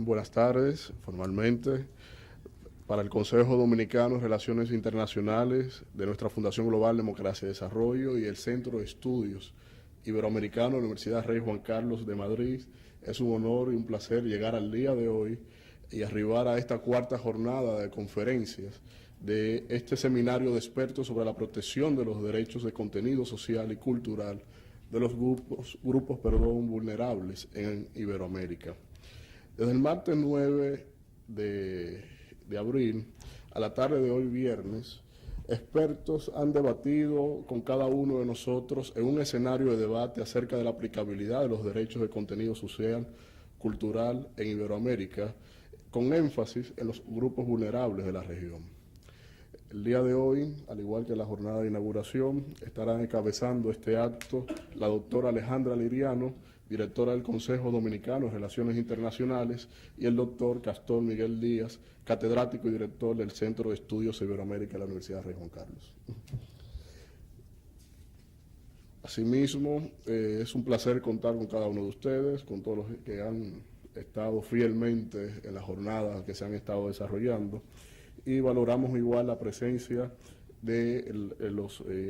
buenas tardes, formalmente, para el Consejo Dominicano de Relaciones Internacionales de nuestra Fundación Global Democracia y Desarrollo y el Centro de Estudios Iberoamericano de la Universidad Rey Juan Carlos de Madrid. Es un honor y un placer llegar al día de hoy y arribar a esta cuarta jornada de conferencias de este seminario de expertos sobre la protección de los derechos de contenido social y cultural de los grupos vulnerables en Iberoamérica. Desde el martes 9 de abril a la tarde de hoy viernes, expertos han debatido con cada uno de nosotros en un escenario de debate acerca de la aplicabilidad de los derechos de contenido social, cultural en Iberoamérica, con énfasis en los grupos vulnerables de la región. El día de hoy, al igual que la jornada de inauguración, estarán encabezando este acto la doctora Alejandra Liriano, directora del Consejo Dominicano de Relaciones Internacionales, y el doctor Castor Miguel Díaz, catedrático y director del Centro de Estudios Iberoamérica de la Universidad Rey Juan Carlos. Asimismo, es un placer contar con cada uno de ustedes, con todos los que han estado fielmente en las jornadas que se han estado desarrollando, y valoramos igual la presencia de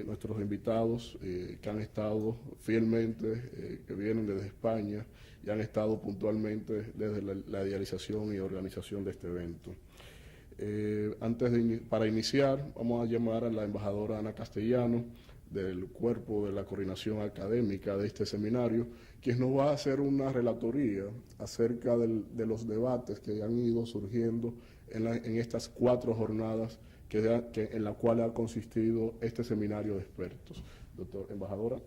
nuestros invitados que han estado fielmente, que vienen desde España y han estado puntualmente desde la idealización y organización de este evento. Para iniciar, vamos a llamar a la embajadora Ana Castellano, del cuerpo de la coordinación académica de este seminario, quien nos va a hacer una relatoría acerca de los debates que han ido surgiendo en estas 4 jornadas en la cual ha consistido este seminario de expertos. Doctor, embajadora.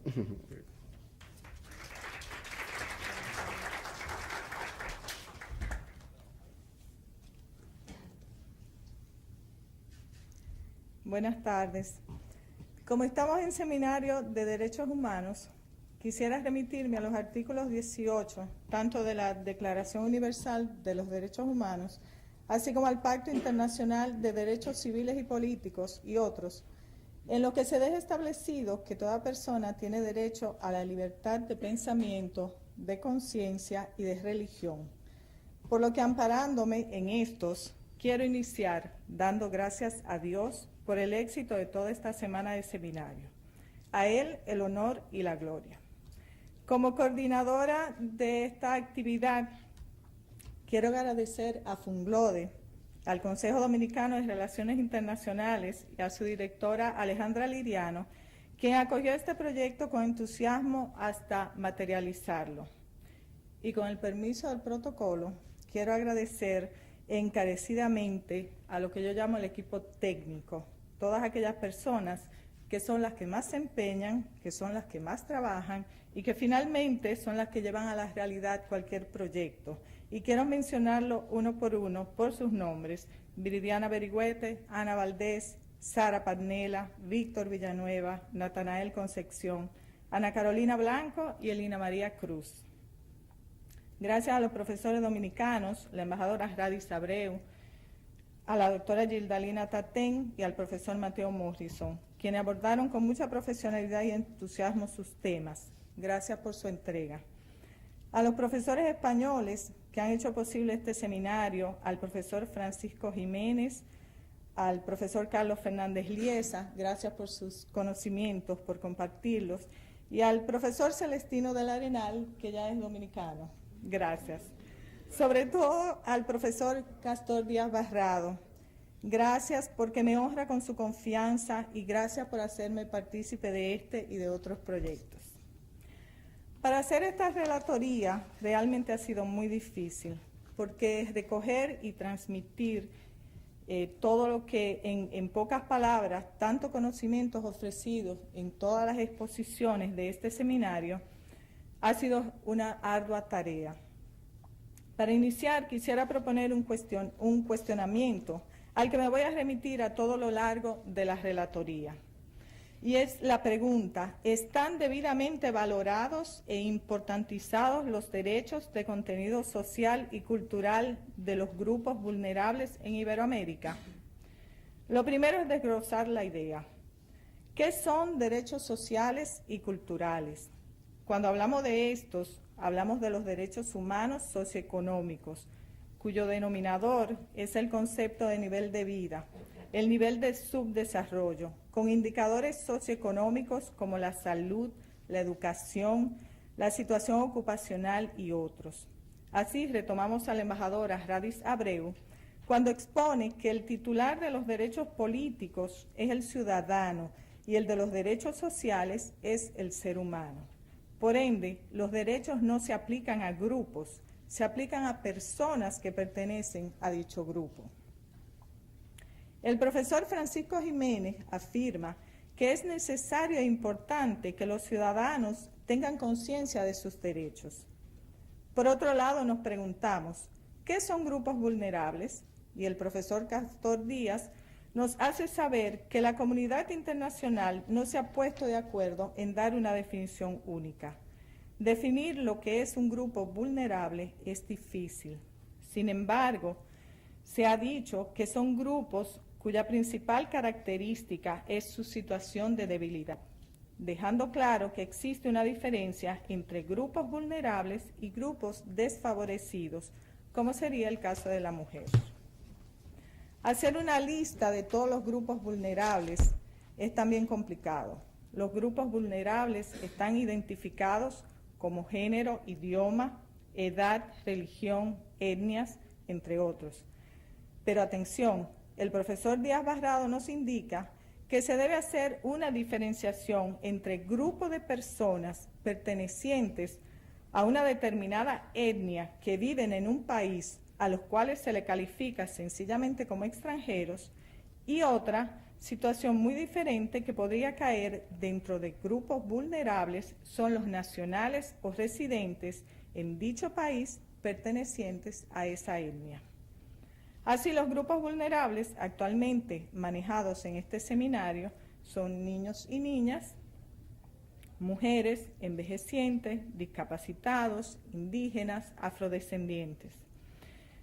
Buenas tardes. Como estamos en seminario de derechos humanos, quisiera remitirme a los artículos 18, tanto de la Declaración Universal de los Derechos Humanos, así como al Pacto Internacional de Derechos Civiles y Políticos y otros, en los que se deja establecido que toda persona tiene derecho a la libertad de pensamiento, de conciencia y de religión. Por lo que, amparándome en estos, quiero iniciar dando gracias a Dios por el éxito de toda esta semana de seminario. A Él el honor y la gloria. Como coordinadora de esta actividad, quiero agradecer a Funglode, al Consejo Dominicano de Relaciones Internacionales y a su directora Alejandra Liriano, quien acogió este proyecto con entusiasmo hasta materializarlo. Y con el permiso del protocolo, quiero agradecer encarecidamente a lo que yo llamo el equipo técnico, todas aquellas personas que son las que más se empeñan, que son las que más trabajan y que finalmente son las que llevan a la realidad cualquier proyecto. Y quiero mencionarlo uno por sus nombres: Viridiana Berigüete, Ana Valdés, Sara Padnela, Víctor Villanueva, Natanael Concepción, Ana Carolina Blanco y Elina María Cruz. Gracias a los profesores dominicanos, la embajadora Radis Abreu, a la doctora Gildalina Tatén y al profesor Mateo Morrison, quienes abordaron con mucha profesionalidad y entusiasmo sus temas. Gracias por su entrega. A los profesores españoles que han hecho posible este seminario, al profesor Francisco Jiménez, al profesor Carlos Fernández Liesa, gracias por sus conocimientos, por compartirlos, y al profesor Celestino del Arenal, que ya es dominicano. Gracias. Sobre todo al profesor Castor Díaz Barrado. Gracias porque me honra con su confianza y gracias por hacerme partícipe de este y de otros proyectos. Para hacer esta relatoría realmente ha sido muy difícil, porque recoger y transmitir todo lo que en pocas palabras, tanto conocimientos ofrecidos en todas las exposiciones de este seminario, ha sido una ardua tarea. Para iniciar, quisiera proponer un cuestionamiento al que me voy a remitir a todo lo largo de la relatoría. Y es la pregunta: ¿están debidamente valorados e importantizados los derechos de contenido social y cultural de los grupos vulnerables en Iberoamérica? Lo primero es desglosar la idea. ¿Qué son derechos sociales y culturales? Cuando hablamos de estos, hablamos de los derechos humanos socioeconómicos, cuyo denominador es el concepto de nivel de vida, el nivel de subdesarrollo, con indicadores socioeconómicos como la salud, la educación, la situación ocupacional y otros. Así retomamos a la embajadora Radis Abreu cuando expone que el titular de los derechos políticos es el ciudadano y el de los derechos sociales es el ser humano. Por ende, los derechos no se aplican a grupos, se aplican a personas que pertenecen a dicho grupo. El profesor Francisco Jiménez afirma que es necesario e importante que los ciudadanos tengan conciencia de sus derechos. Por otro lado, nos preguntamos, ¿qué son grupos vulnerables? Y el profesor Castor Díaz nos hace saber que la comunidad internacional no se ha puesto de acuerdo en dar una definición única. Definir lo que es un grupo vulnerable es difícil. Sin embargo, se ha dicho que son grupos cuya principal característica es su situación de debilidad, dejando claro que existe una diferencia entre grupos vulnerables y grupos desfavorecidos, como sería el caso de la mujer. Hacer una lista de todos los grupos vulnerables es también complicado. Los grupos vulnerables están identificados como género, idioma, edad, religión, etnias, entre otros. Pero atención, el profesor Díaz Barrado nos indica que se debe hacer una diferenciación entre grupos de personas pertenecientes a una determinada etnia que viven en un país a los cuales se le califica sencillamente como extranjeros, y otra situación muy diferente que podría caer dentro de grupos vulnerables son los nacionales o residentes en dicho país pertenecientes a esa etnia. Así, los grupos vulnerables actualmente manejados en este seminario son niños y niñas, mujeres, envejecientes, discapacitados, indígenas, afrodescendientes.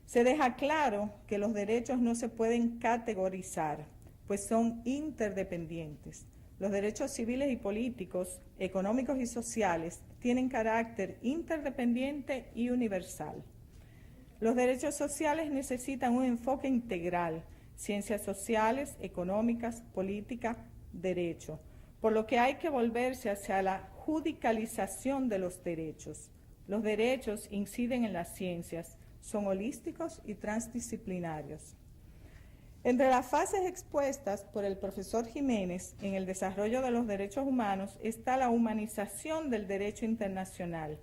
Se deja claro que los derechos no se pueden categorizar, pues son interdependientes. Los derechos civiles y políticos, económicos y sociales tienen carácter interdependiente y universal. Los derechos sociales necesitan un enfoque integral, ciencias sociales, económicas, política, derecho, por lo que hay que volverse hacia la judicialización de los derechos. Los derechos inciden en las ciencias, son holísticos y transdisciplinarios. Entre las fases expuestas por el profesor Jiménez en el desarrollo de los derechos humanos está la humanización del derecho internacional,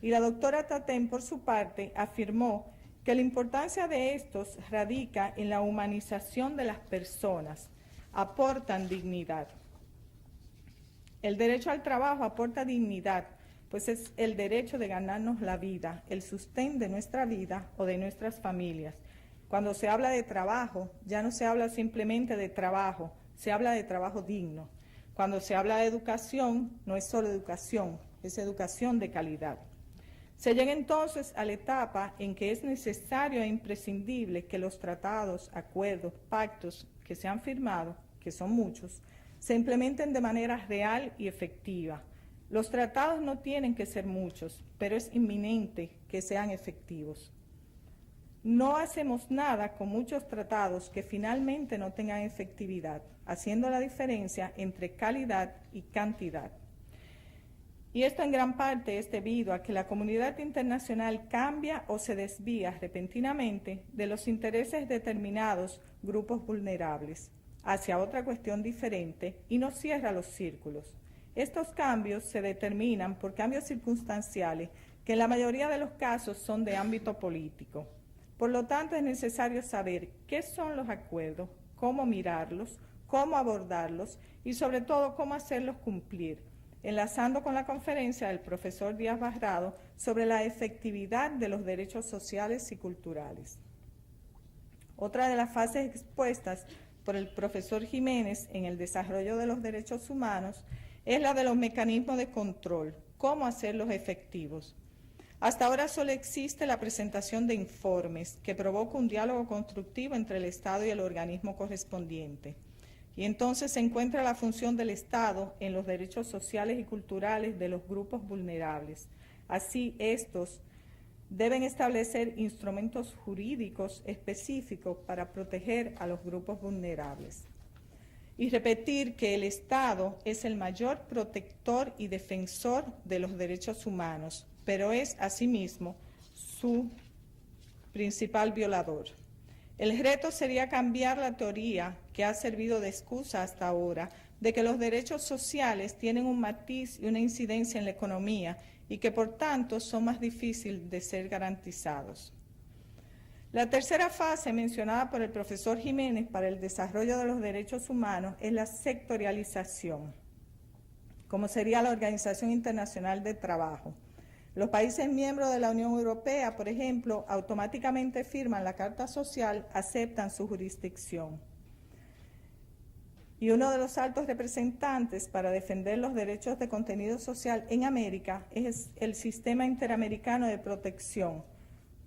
y la doctora Tatén, por su parte, afirmó que la importancia de estos radica en la humanización de las personas, aportan dignidad. El derecho al trabajo aporta dignidad, pues es el derecho de ganarnos la vida, el sustén de nuestra vida o de nuestras familias. Cuando se habla de trabajo, ya no se habla simplemente de trabajo, se habla de trabajo digno. Cuando se habla de educación, no es solo educación, es educación de calidad. Se llega entonces a la etapa en que es necesario e imprescindible que los tratados, acuerdos, pactos que se han firmado, que son muchos, se implementen de manera real y efectiva. Los tratados no tienen que ser muchos, pero es inminente que sean efectivos. No hacemos nada con muchos tratados que finalmente no tengan efectividad, haciendo la diferencia entre calidad y cantidad. Y esto en gran parte es debido a que la comunidad internacional cambia o se desvía repentinamente de los intereses de determinados grupos vulnerables hacia otra cuestión diferente y no cierra los círculos. Estos cambios se determinan por cambios circunstanciales que en la mayoría de los casos son de ámbito político. Por lo tanto, es necesario saber qué son los acuerdos, cómo mirarlos, cómo abordarlos y sobre todo cómo hacerlos cumplir, enlazando con la conferencia del profesor Díaz Barrado sobre la efectividad de los derechos sociales y culturales. Otra de las fases expuestas por el profesor Jiménez en el desarrollo de los derechos humanos es la de los mecanismos de control, cómo hacerlos efectivos. Hasta ahora solo existe la presentación de informes que provoca un diálogo constructivo entre el Estado y el organismo correspondiente. Y entonces se encuentra la función del Estado en los derechos sociales y culturales de los grupos vulnerables. Así, estos deben establecer instrumentos jurídicos específicos para proteger a los grupos vulnerables. Y repetir que el Estado es el mayor protector y defensor de los derechos humanos, pero es asimismo su principal violador. El reto sería cambiar la teoría que ha servido de excusa hasta ahora de que los derechos sociales tienen un matiz y una incidencia en la economía y que por tanto son más difíciles de ser garantizados. La tercera fase mencionada por el profesor Jiménez para el desarrollo de los derechos humanos es la sectorialización, como sería la Organización Internacional del Trabajo. Los países miembros de la Unión Europea, por ejemplo, automáticamente firman la Carta Social, aceptan su jurisdicción. Y uno de los altos representantes para defender los derechos de contenido social en América es el Sistema Interamericano de Protección,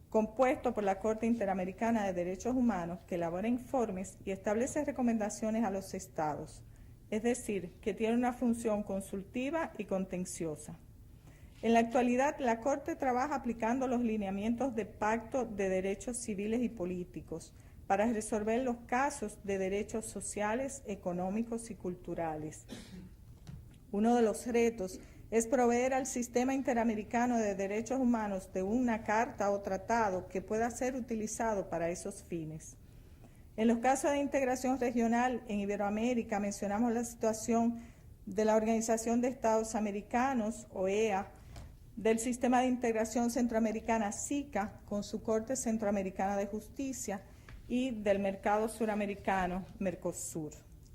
compuesto por la Corte Interamericana de Derechos Humanos, que elabora informes y establece recomendaciones a los estados, es decir, que tiene una función consultiva y contenciosa. En la actualidad, la Corte trabaja aplicando los lineamientos de Pacto de Derechos Civiles y Políticos para resolver los casos de derechos sociales, económicos y culturales. Uno de los retos es proveer al Sistema Interamericano de Derechos Humanos de una carta o tratado que pueda ser utilizado para esos fines. En los casos de integración regional en Iberoamérica mencionamos la situación de la Organización de Estados Americanos, OEA, del Sistema de Integración Centroamericana, SICA, con su Corte Centroamericana de Justicia, y del Mercado Suramericano, Mercosur.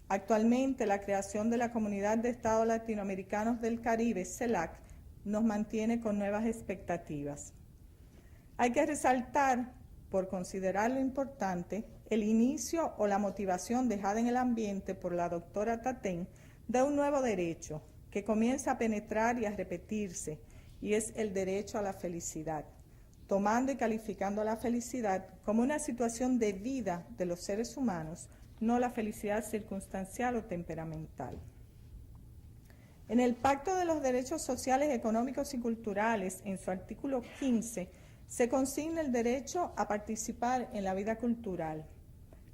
Actualmente, la creación de la Comunidad de Estados Latinoamericanos del Caribe, CELAC, nos mantiene con nuevas expectativas. Hay que resaltar, por considerarlo importante, el inicio o la motivación dejada en el ambiente por la doctora Tatén de un nuevo derecho que comienza a penetrar y a repetirse, y es el derecho a la felicidad, tomando y calificando la felicidad como una situación de vida de los seres humanos, no la felicidad circunstancial o temperamental. En el Pacto de los Derechos Sociales, Económicos y Culturales, en su artículo 15, se consigna el derecho a participar en la vida cultural.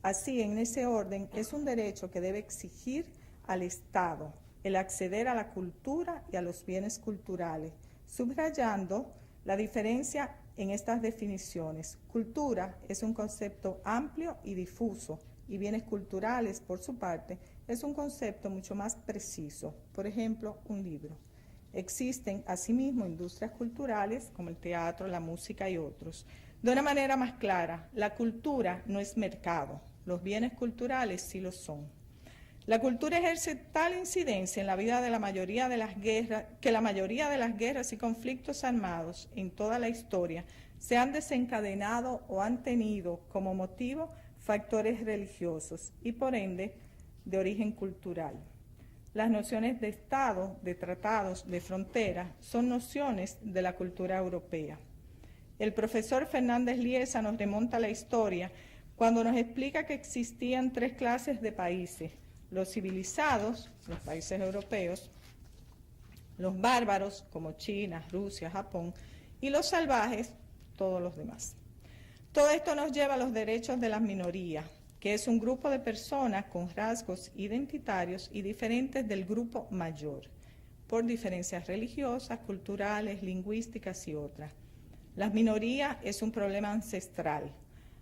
Así, en ese orden, es un derecho que debe exigir al Estado el acceder a la cultura y a los bienes culturales, subrayando la diferencia en estas definiciones. Cultura es un concepto amplio y difuso, y bienes culturales, por su parte, es un concepto mucho más preciso. Por ejemplo, un libro. Existen, asimismo, industrias culturales, como el teatro, la música y otros. De una manera más clara, la cultura no es mercado, los bienes culturales sí lo son. La cultura ejerce tal incidencia en la vida de la mayoría de las guerras, que la mayoría de las guerras y conflictos armados en toda la historia se han desencadenado o han tenido como motivo factores religiosos y por ende de origen cultural. Las nociones de Estado, de tratados, de frontera son nociones de la cultura europea. El profesor Fernández Liesa nos remonta a la historia cuando nos explica que existían tres clases de países: los civilizados, los países europeos, los bárbaros, como China, Rusia, Japón, y los salvajes, todos los demás. Todo esto nos lleva a los derechos de las minorías, que es un grupo de personas con rasgos identitarios y diferentes del grupo mayor, por diferencias religiosas, culturales, lingüísticas y otras. Las minorías es un problema ancestral.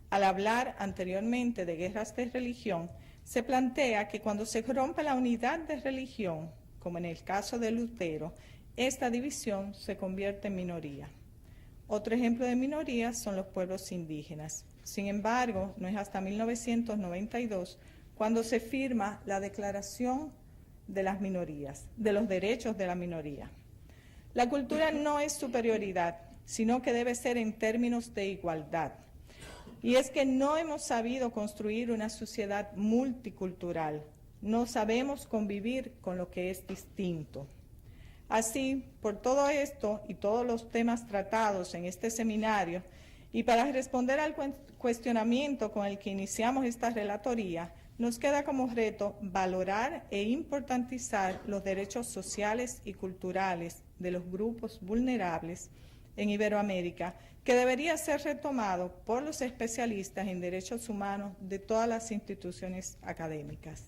Al hablar anteriormente de guerras de religión, se plantea que cuando se rompe la unidad de religión, como en el caso de Lutero, esta división se convierte en minoría. Otro ejemplo de minorías son los pueblos indígenas. Sin embargo, no es hasta 1992 cuando se firma la Declaración de las Minorías, de los Derechos de la Minoría. La cultura no es superioridad, sino que debe ser en términos de igualdad. Y es que no hemos sabido construir una sociedad multicultural, no sabemos convivir con lo que es distinto. Así, por todo esto y todos los temas tratados en este seminario, y para responder al cuestionamiento con el que iniciamos esta relatoría, nos queda como reto valorar e importantizar los derechos sociales y culturales de los grupos vulnerables en Iberoamérica, que debería ser retomado por los especialistas en derechos humanos de todas las instituciones académicas.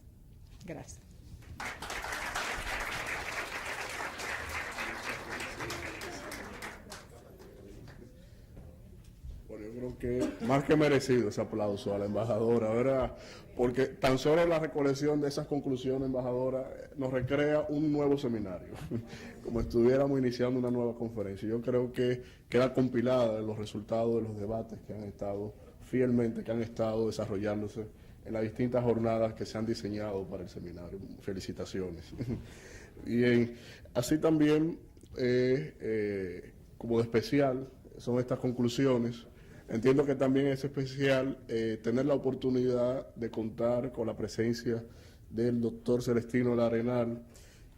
Gracias. Bueno, yo creo que más que merecido ese aplauso a la embajadora, ¿verdad? Porque tan solo la recolección de esas conclusiones, embajadora, nos recrea un nuevo seminario, como estuviéramos iniciando una nueva conferencia. Yo creo que queda compilada en los resultados de los debates que han estado desarrollándose en las distintas jornadas que se han diseñado para el seminario. Felicitaciones. Bien, así también, como de especial, son estas conclusiones. Entiendo que también es especial tener la oportunidad de contar con la presencia del doctor Celestino Larenal,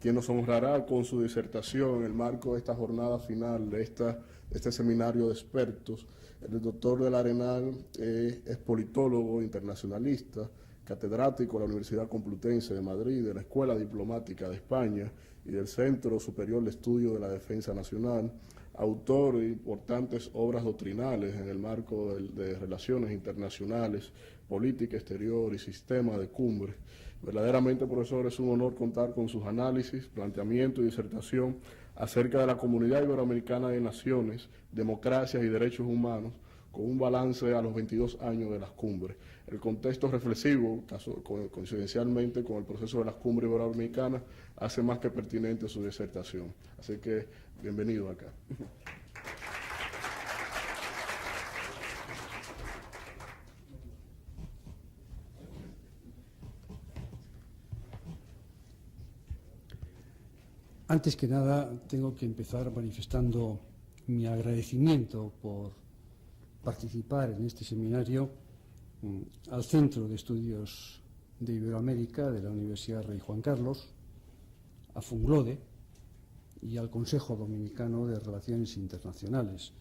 quien nos honrará con su disertación en el marco de esta jornada final de este seminario de expertos. El doctor del Arenal es politólogo internacionalista, catedrático de la Universidad Complutense de Madrid, de la Escuela Diplomática de España y del Centro Superior de Estudio de la Defensa Nacional, autor de importantes obras doctrinales en el marco de relaciones internacionales, política exterior y sistema de cumbre. Verdaderamente, profesor, es un honor contar con sus análisis, planteamiento y disertación acerca de la Comunidad Iberoamericana de Naciones, Democracias y Derechos Humanos, con un balance a los 22 años de las cumbres. El contexto reflexivo, coincidencialmente con el proceso de las cumbres iberoamericanas, hace más que pertinente su disertación. Así que, bienvenido acá. Antes que nada, tengo que empezar manifestando mi agradecimiento por participar en este seminario al Centro de Estudios de Iberoamérica de la Universidad Rey Juan Carlos, a FUNGLODE y al Consejo Dominicano de Relaciones Internacionales,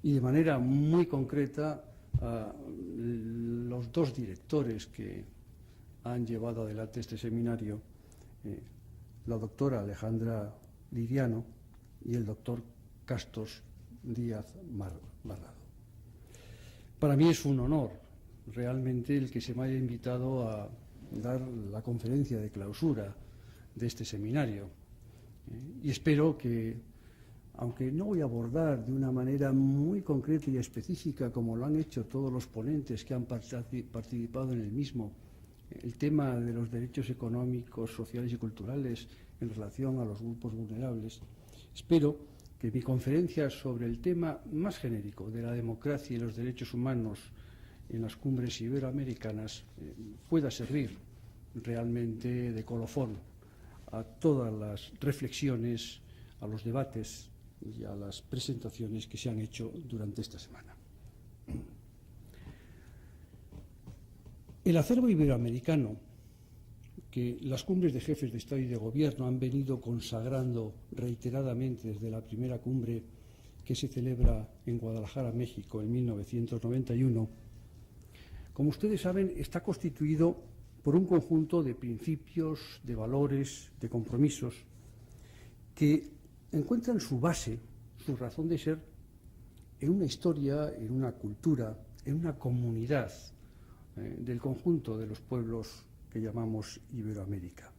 y de manera muy concreta a los dos directores que han llevado adelante este seminario, la doctora Alejandra Liriano y el doctor Castos Díaz Barrado. Para mí es un honor realmente el que se me haya invitado a dar la conferencia de clausura de este seminario. Y espero que, aunque no voy a abordar de una manera muy concreta y específica como lo han hecho todos los ponentes que han participado en el mismo, el tema de los derechos económicos, sociales y culturales en relación a los grupos vulnerables, espero que mi conferencia sobre el tema más genérico de la democracia y los derechos humanos en las cumbres iberoamericanas pueda servir realmente de colofón a todas las reflexiones, a los debates y a las presentaciones que se han hecho durante esta semana. El acervo iberoamericano que las cumbres de jefes de Estado y de Gobierno han venido consagrando reiteradamente desde la primera cumbre que se celebra en Guadalajara, México, en 1991, como ustedes saben, está constituido por un conjunto de principios, de valores, de compromisos que encuentran su base, su razón de ser, en una historia, en una cultura, en una comunidad del conjunto de los pueblos que llamamos Iberoamérica.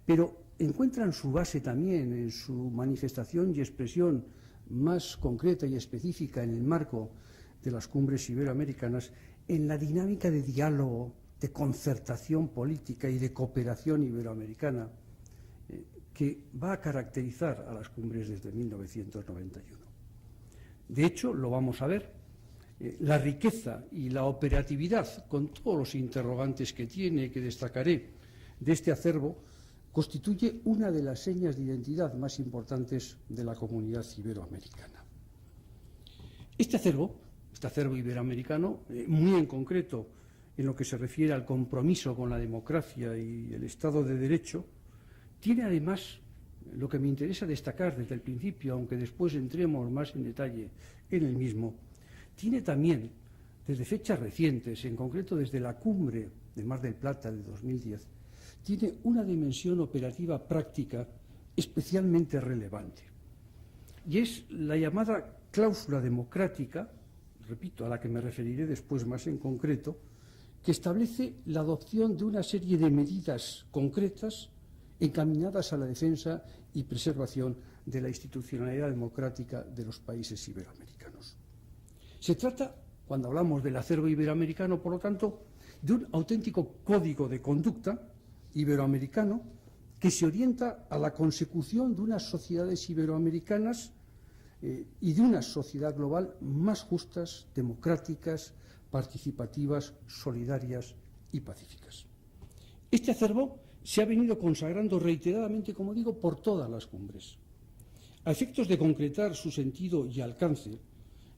Pero encuentran su base también en su manifestación y expresión más concreta y específica en el marco de las cumbres iberoamericanas, en la dinámica de diálogo, de concertación política y de cooperación iberoamericana que va a caracterizar a las cumbres desde 1991. De hecho, lo vamos a ver. La riqueza y la operatividad, con todos los interrogantes que tiene, que destacaré, de este acervo, constituye una de las señas de identidad más importantes de la comunidad iberoamericana. Este acervo iberoamericano, muy en concreto en lo que se refiere al compromiso con la democracia y el Estado de Derecho, tiene además lo que me interesa destacar desde el principio, aunque después entremos más en detalle en el mismo. Tiene también, desde fechas recientes, en concreto desde la cumbre de Mar del Plata de 2010, tiene una dimensión operativa práctica especialmente relevante. Y es la llamada cláusula democrática, repito, a la que me referiré después más en concreto, que establece la adopción de una serie de medidas concretas encaminadas a la defensa y preservación de la institucionalidad democrática de los países iberoamericanos. Se trata, cuando hablamos del acervo iberoamericano, por lo tanto, de un auténtico código de conducta iberoamericano que se orienta a la consecución de unas sociedades iberoamericanas y de una sociedad global más justas, democráticas, participativas, solidarias y pacíficas. Este acervo se ha venido consagrando reiteradamente, como digo, por todas las cumbres. A efectos de concretar su sentido y alcance,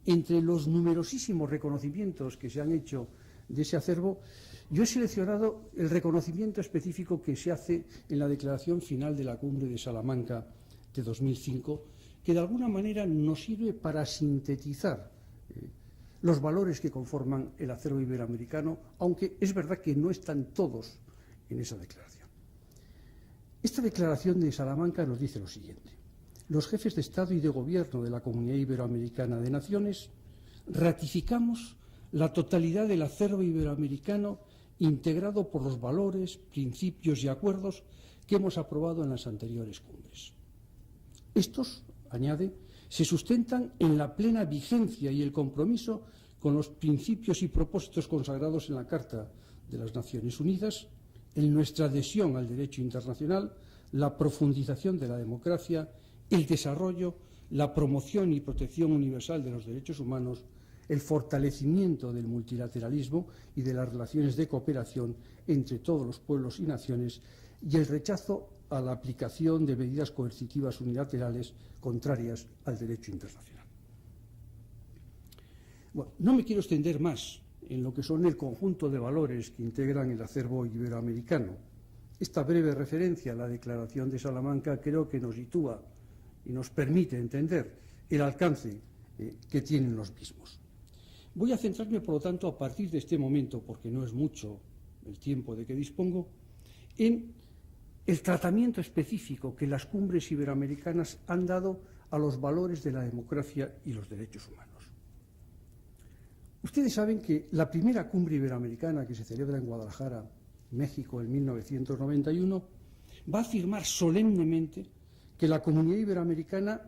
entre los numerosísimos reconocimientos que se han hecho de ese acervo, yo he seleccionado el reconocimiento específico que se hace en la declaración final de la Cumbre de Salamanca de 2005, que de alguna manera nos sirve para sintetizar los valores que conforman el acervo iberoamericano, aunque es verdad que no están todos en esa declaración. Esta declaración de Salamanca nos dice lo siguiente: los jefes de Estado y de Gobierno de la Comunidad Iberoamericana de Naciones ratificamos la totalidad del acervo iberoamericano integrado por los valores, principios y acuerdos que hemos aprobado en las anteriores cumbres. Estos, añade, se sustentan en la plena vigencia y el compromiso con los principios y propósitos consagrados en la Carta de las Naciones Unidas, en nuestra adhesión al derecho internacional, la profundización de la democracia, el desarrollo, la promoción y protección universal de los derechos humanos, el fortalecimiento del multilateralismo y de las relaciones de cooperación entre todos los pueblos y naciones, y el rechazo a la aplicación de medidas coercitivas unilaterales contrarias al derecho internacional. Bueno, no me quiero extender más en lo que son el conjunto de valores que integran el acervo iberoamericano. Esta breve referencia a la Declaración de Salamanca creo que nos sitúa y nos permite entender el alcance que tienen los mismos. Voy a centrarme, por lo tanto, a partir de este momento, porque no es mucho el tiempo de que dispongo, en el tratamiento específico que las cumbres iberoamericanas han dado a los valores de la democracia y los derechos humanos. Ustedes saben que la primera cumbre iberoamericana que se celebra en Guadalajara, México, en 1991, va a afirmar solemnemente que la comunidad iberoamericana,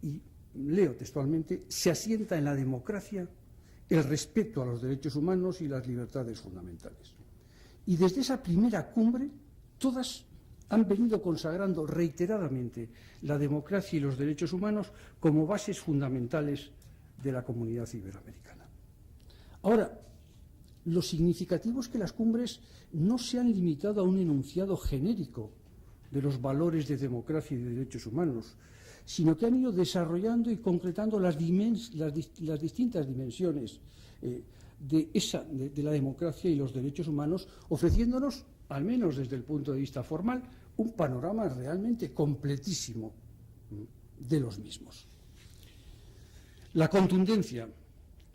y leo textualmente, se asienta en la democracia, el respeto a los derechos humanos y las libertades fundamentales. Y desde esa primera cumbre, todas han venido consagrando reiteradamente la democracia y los derechos humanos como bases fundamentales de la comunidad iberoamericana. Ahora, lo significativo es que las cumbres no se han limitado a un enunciado genérico de los valores de democracia y de derechos humanos, sino que han ido desarrollando y concretando las distintas dimensiones de la democracia y los derechos humanos, ofreciéndonos, al menos desde el punto de vista formal, un panorama realmente completísimo de los mismos. La contundencia,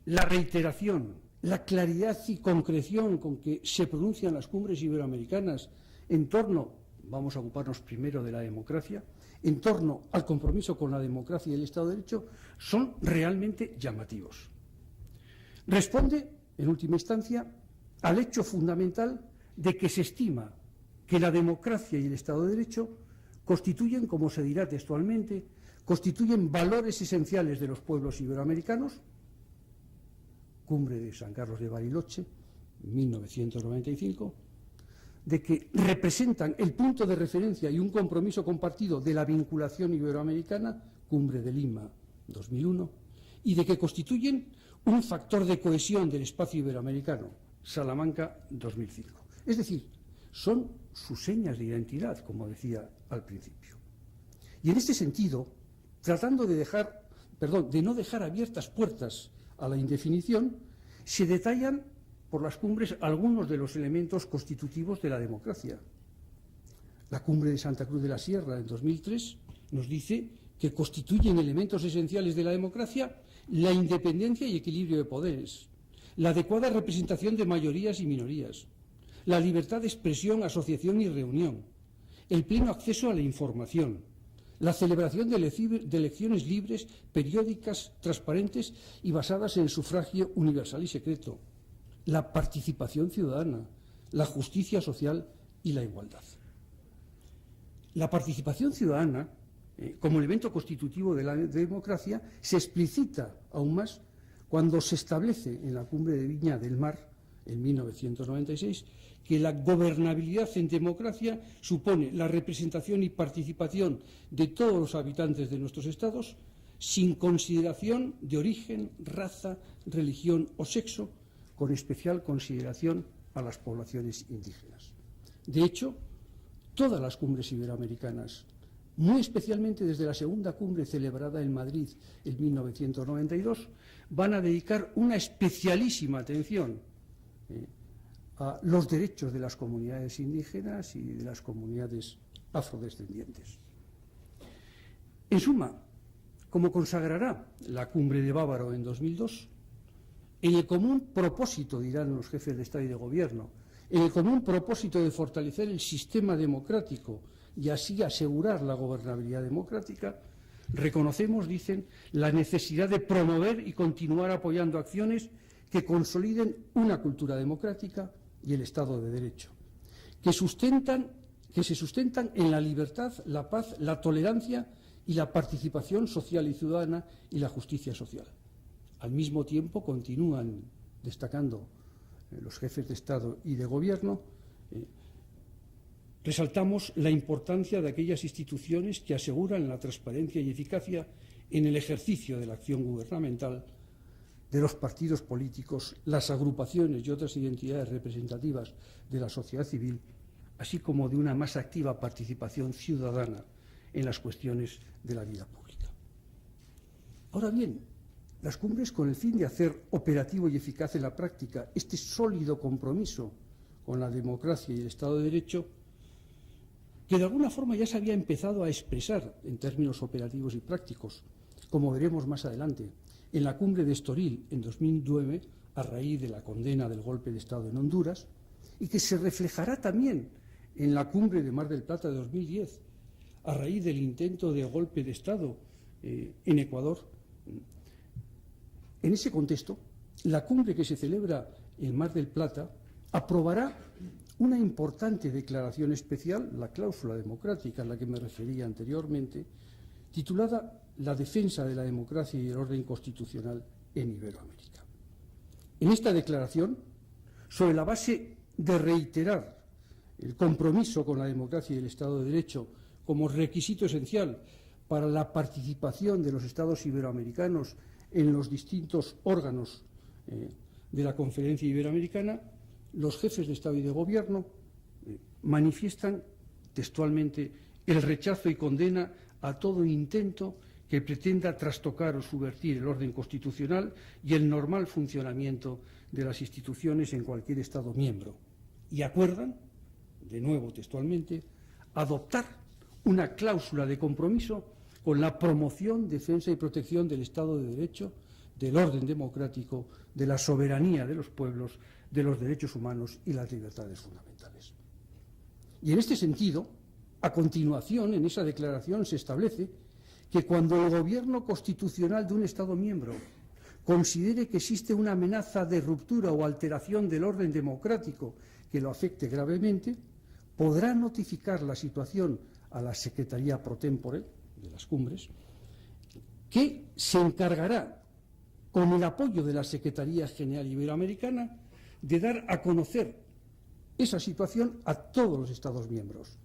la reiteración, la claridad y concreción con que se pronuncian las cumbres iberoamericanas en torno, vamos a ocuparnos primero de la democracia, en torno al compromiso con la democracia y el Estado de Derecho, son realmente llamativos. Responde, en última instancia, al hecho fundamental de que se estima que la democracia y el Estado de Derecho constituyen, como se dirá textualmente, constituyen valores esenciales de los pueblos iberoamericanos. Cumbre de San Carlos de Bariloche, 1995, de que representan el punto de referencia y un compromiso compartido de la vinculación iberoamericana, Cumbre de Lima, 2001, y de que constituyen un factor de cohesión del espacio iberoamericano, Salamanca, 2005. Es decir, son sus señas de identidad, como decía al principio. Y en este sentido, tratando de no dejar abiertas puertas a la indefinición, se detallan por las cumbres algunos de los elementos constitutivos de la democracia. La cumbre de Santa Cruz de la Sierra en 2003 nos dice que constituyen elementos esenciales de la democracia la independencia y equilibrio de poderes, la adecuada representación de mayorías y minorías, la libertad de expresión, asociación y reunión, el pleno acceso a la información, la celebración de elecciones libres, periódicas, transparentes y basadas en el sufragio universal y secreto, la participación ciudadana, la justicia social y la igualdad. La participación ciudadana, como elemento constitutivo de la democracia, se explicita aún más cuando se establece en la Cumbre de Viña del Mar, en 1996, que la gobernabilidad en democracia supone la representación y participación de todos los habitantes de nuestros estados, sin consideración de origen, raza, religión o sexo, con especial consideración a las poblaciones indígenas. De hecho, todas las cumbres iberoamericanas, muy especialmente desde la segunda cumbre celebrada en Madrid en 1992, van a dedicar una especialísima atención a los derechos de las comunidades indígenas y de las comunidades afrodescendientes. En suma, como consagrará la cumbre de Bávaro en 2002, en el común propósito, dirán los jefes de Estado y de Gobierno, en el común propósito de fortalecer el sistema democrático y así asegurar la gobernabilidad democrática, reconocemos, dicen, la necesidad de promover y continuar apoyando acciones que consoliden una cultura democrática y el Estado de Derecho, que se sustentan en la libertad, la paz, la tolerancia y la participación social y ciudadana y la justicia social. Al mismo tiempo, continúan destacando los jefes de Estado y de Gobierno, resaltamos la importancia de aquellas instituciones que aseguran la transparencia y eficacia en el ejercicio de la acción gubernamental, de los partidos políticos, las agrupaciones y otras identidades representativas de la sociedad civil, así como de una más activa participación ciudadana en las cuestiones de la vida pública. Ahora bien, las cumbres, con el fin de hacer operativo y eficaz en la práctica este sólido compromiso con la democracia y el Estado de Derecho, que de alguna forma ya se había empezado a expresar en términos operativos y prácticos, como veremos más adelante, en la cumbre de Estoril en 2009, a raíz de la condena del golpe de Estado en Honduras, y que se reflejará también en la cumbre de Mar del Plata de 2010, a raíz del intento de golpe de Estado en Ecuador. En ese contexto, la cumbre que se celebra en Mar del Plata aprobará una importante declaración especial, la cláusula democrática a la que me refería anteriormente, titulada La defensa de la democracia y el orden constitucional en Iberoamérica. En esta declaración, sobre la base de reiterar el compromiso con la democracia y el Estado de Derecho como requisito esencial para la participación de los Estados iberoamericanos en los distintos órganos de la Conferencia Iberoamericana, los jefes de Estado y de Gobierno manifiestan textualmente el rechazo y condena a todo intento que pretenda trastocar o subvertir el orden constitucional y el normal funcionamiento de las instituciones en cualquier Estado miembro. Y acuerdan, de nuevo textualmente, adoptar una cláusula de compromiso con la promoción, defensa y protección del Estado de Derecho, del orden democrático, de la soberanía de los pueblos, de los derechos humanos y las libertades fundamentales. Y en este sentido, a continuación, en esa declaración se establece que cuando el gobierno constitucional de un Estado miembro considere que existe una amenaza de ruptura o alteración del orden democrático que lo afecte gravemente, podrá notificar la situación a la Secretaría pro tempore de las cumbres, que se encargará, con el apoyo de la Secretaría General Iberoamericana, de dar a conocer esa situación a todos los Estados miembros,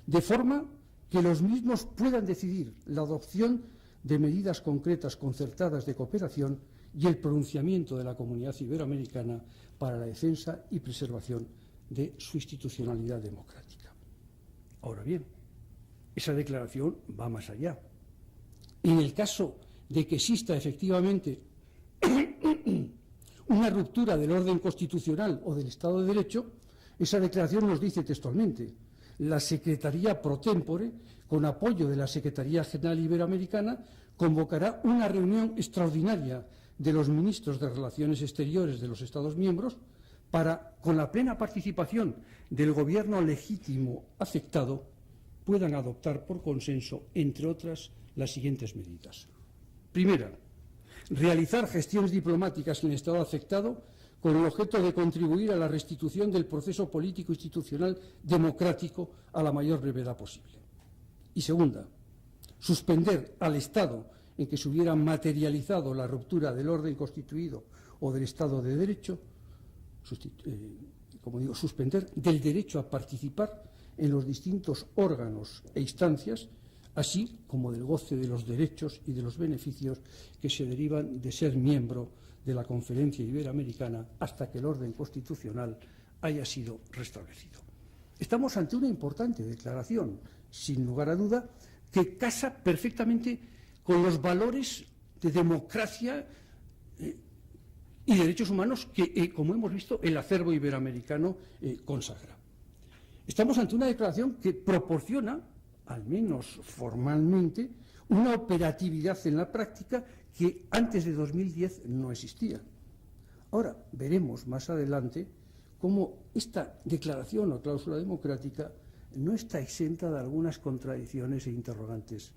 de forma que los mismos puedan decidir la adopción de medidas concretas concertadas de cooperación y el pronunciamiento de la comunidad iberoamericana para la defensa y preservación de su institucionalidad democrática. Ahora bien, esa declaración va más allá. En el caso de que exista efectivamente una ruptura del orden constitucional o del Estado de Derecho, esa declaración nos dice textualmente: la Secretaría pro tempore, con apoyo de la Secretaría General Iberoamericana, convocará una reunión extraordinaria de los ministros de Relaciones Exteriores de los Estados miembros para, con la plena participación del gobierno legítimo afectado, puedan adoptar por consenso, entre otras, las siguientes medidas. Primera, realizar gestiones diplomáticas en el Estado afectado con el objeto de contribuir a la restitución del proceso político institucional democrático a la mayor brevedad posible. Y segunda, suspender al Estado en que se hubiera materializado la ruptura del orden constituido o del Estado de Derecho, suspender del derecho a participar en los distintos órganos e instancias, así como del goce de los derechos y de los beneficios que se derivan de ser miembro de la Conferencia Iberoamericana hasta que el orden constitucional haya sido restablecido. Estamos ante una importante declaración, sin lugar a duda, que casa perfectamente con los valores de democracia y derechos humanos que, como hemos visto, el acervo iberoamericano consagra. Estamos ante una declaración que proporciona, al menos formalmente, una operatividad en la práctica que antes de 2010 no existía. Ahora veremos más adelante cómo esta declaración o cláusula democrática no está exenta de algunas contradicciones e interrogantes,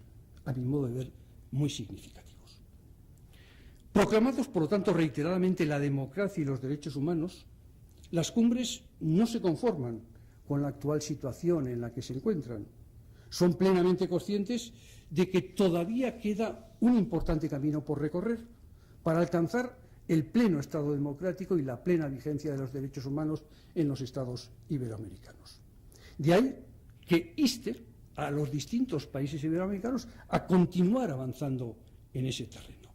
a mi modo de ver, muy significativos. Proclamados, por lo tanto, reiteradamente la democracia y los derechos humanos, las cumbres no se conforman con la actual situación en la que se encuentran. Son plenamente conscientes de que todavía queda un importante camino por recorrer para alcanzar el pleno Estado democrático y la plena vigencia de los derechos humanos en los Estados iberoamericanos. De ahí que inste a los distintos países iberoamericanos a continuar avanzando en ese terreno.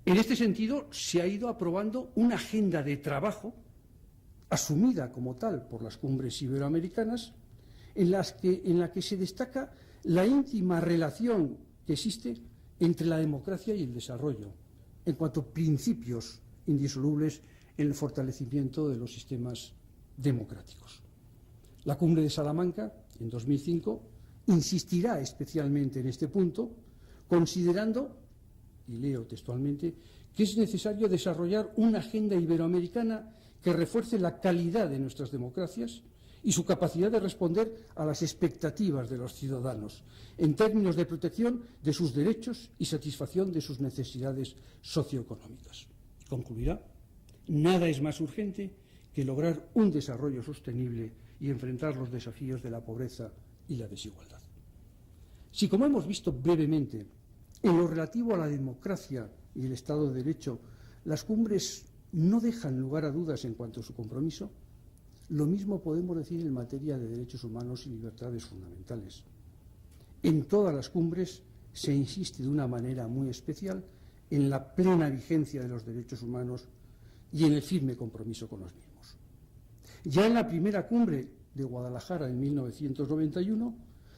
En este sentido, se ha ido aprobando una agenda de trabajo asumida como tal por las cumbres iberoamericanas, en la que se destaca la íntima relación que existe entre la democracia y el desarrollo, en cuanto a principios indisolubles en el fortalecimiento de los sistemas democráticos. La cumbre de Salamanca, en 2005, insistirá especialmente en este punto, considerando, y leo textualmente, que es necesario desarrollar una agenda iberoamericana que refuerce la calidad de nuestras democracias y su capacidad de responder a las expectativas de los ciudadanos en términos de protección de sus derechos y satisfacción de sus necesidades socioeconómicas. Concluirá: nada es más urgente que lograr un desarrollo sostenible y enfrentar los desafíos de la pobreza y la desigualdad. Si, como hemos visto brevemente, en lo relativo a la democracia y el Estado de Derecho, las cumbres no dejan lugar a dudas en cuanto a su compromiso, lo mismo podemos decir en materia de derechos humanos y libertades fundamentales. En todas las cumbres se insiste de una manera muy especial en la plena vigencia de los derechos humanos y en el firme compromiso con los mismos. Ya en la primera cumbre de Guadalajara en 1991,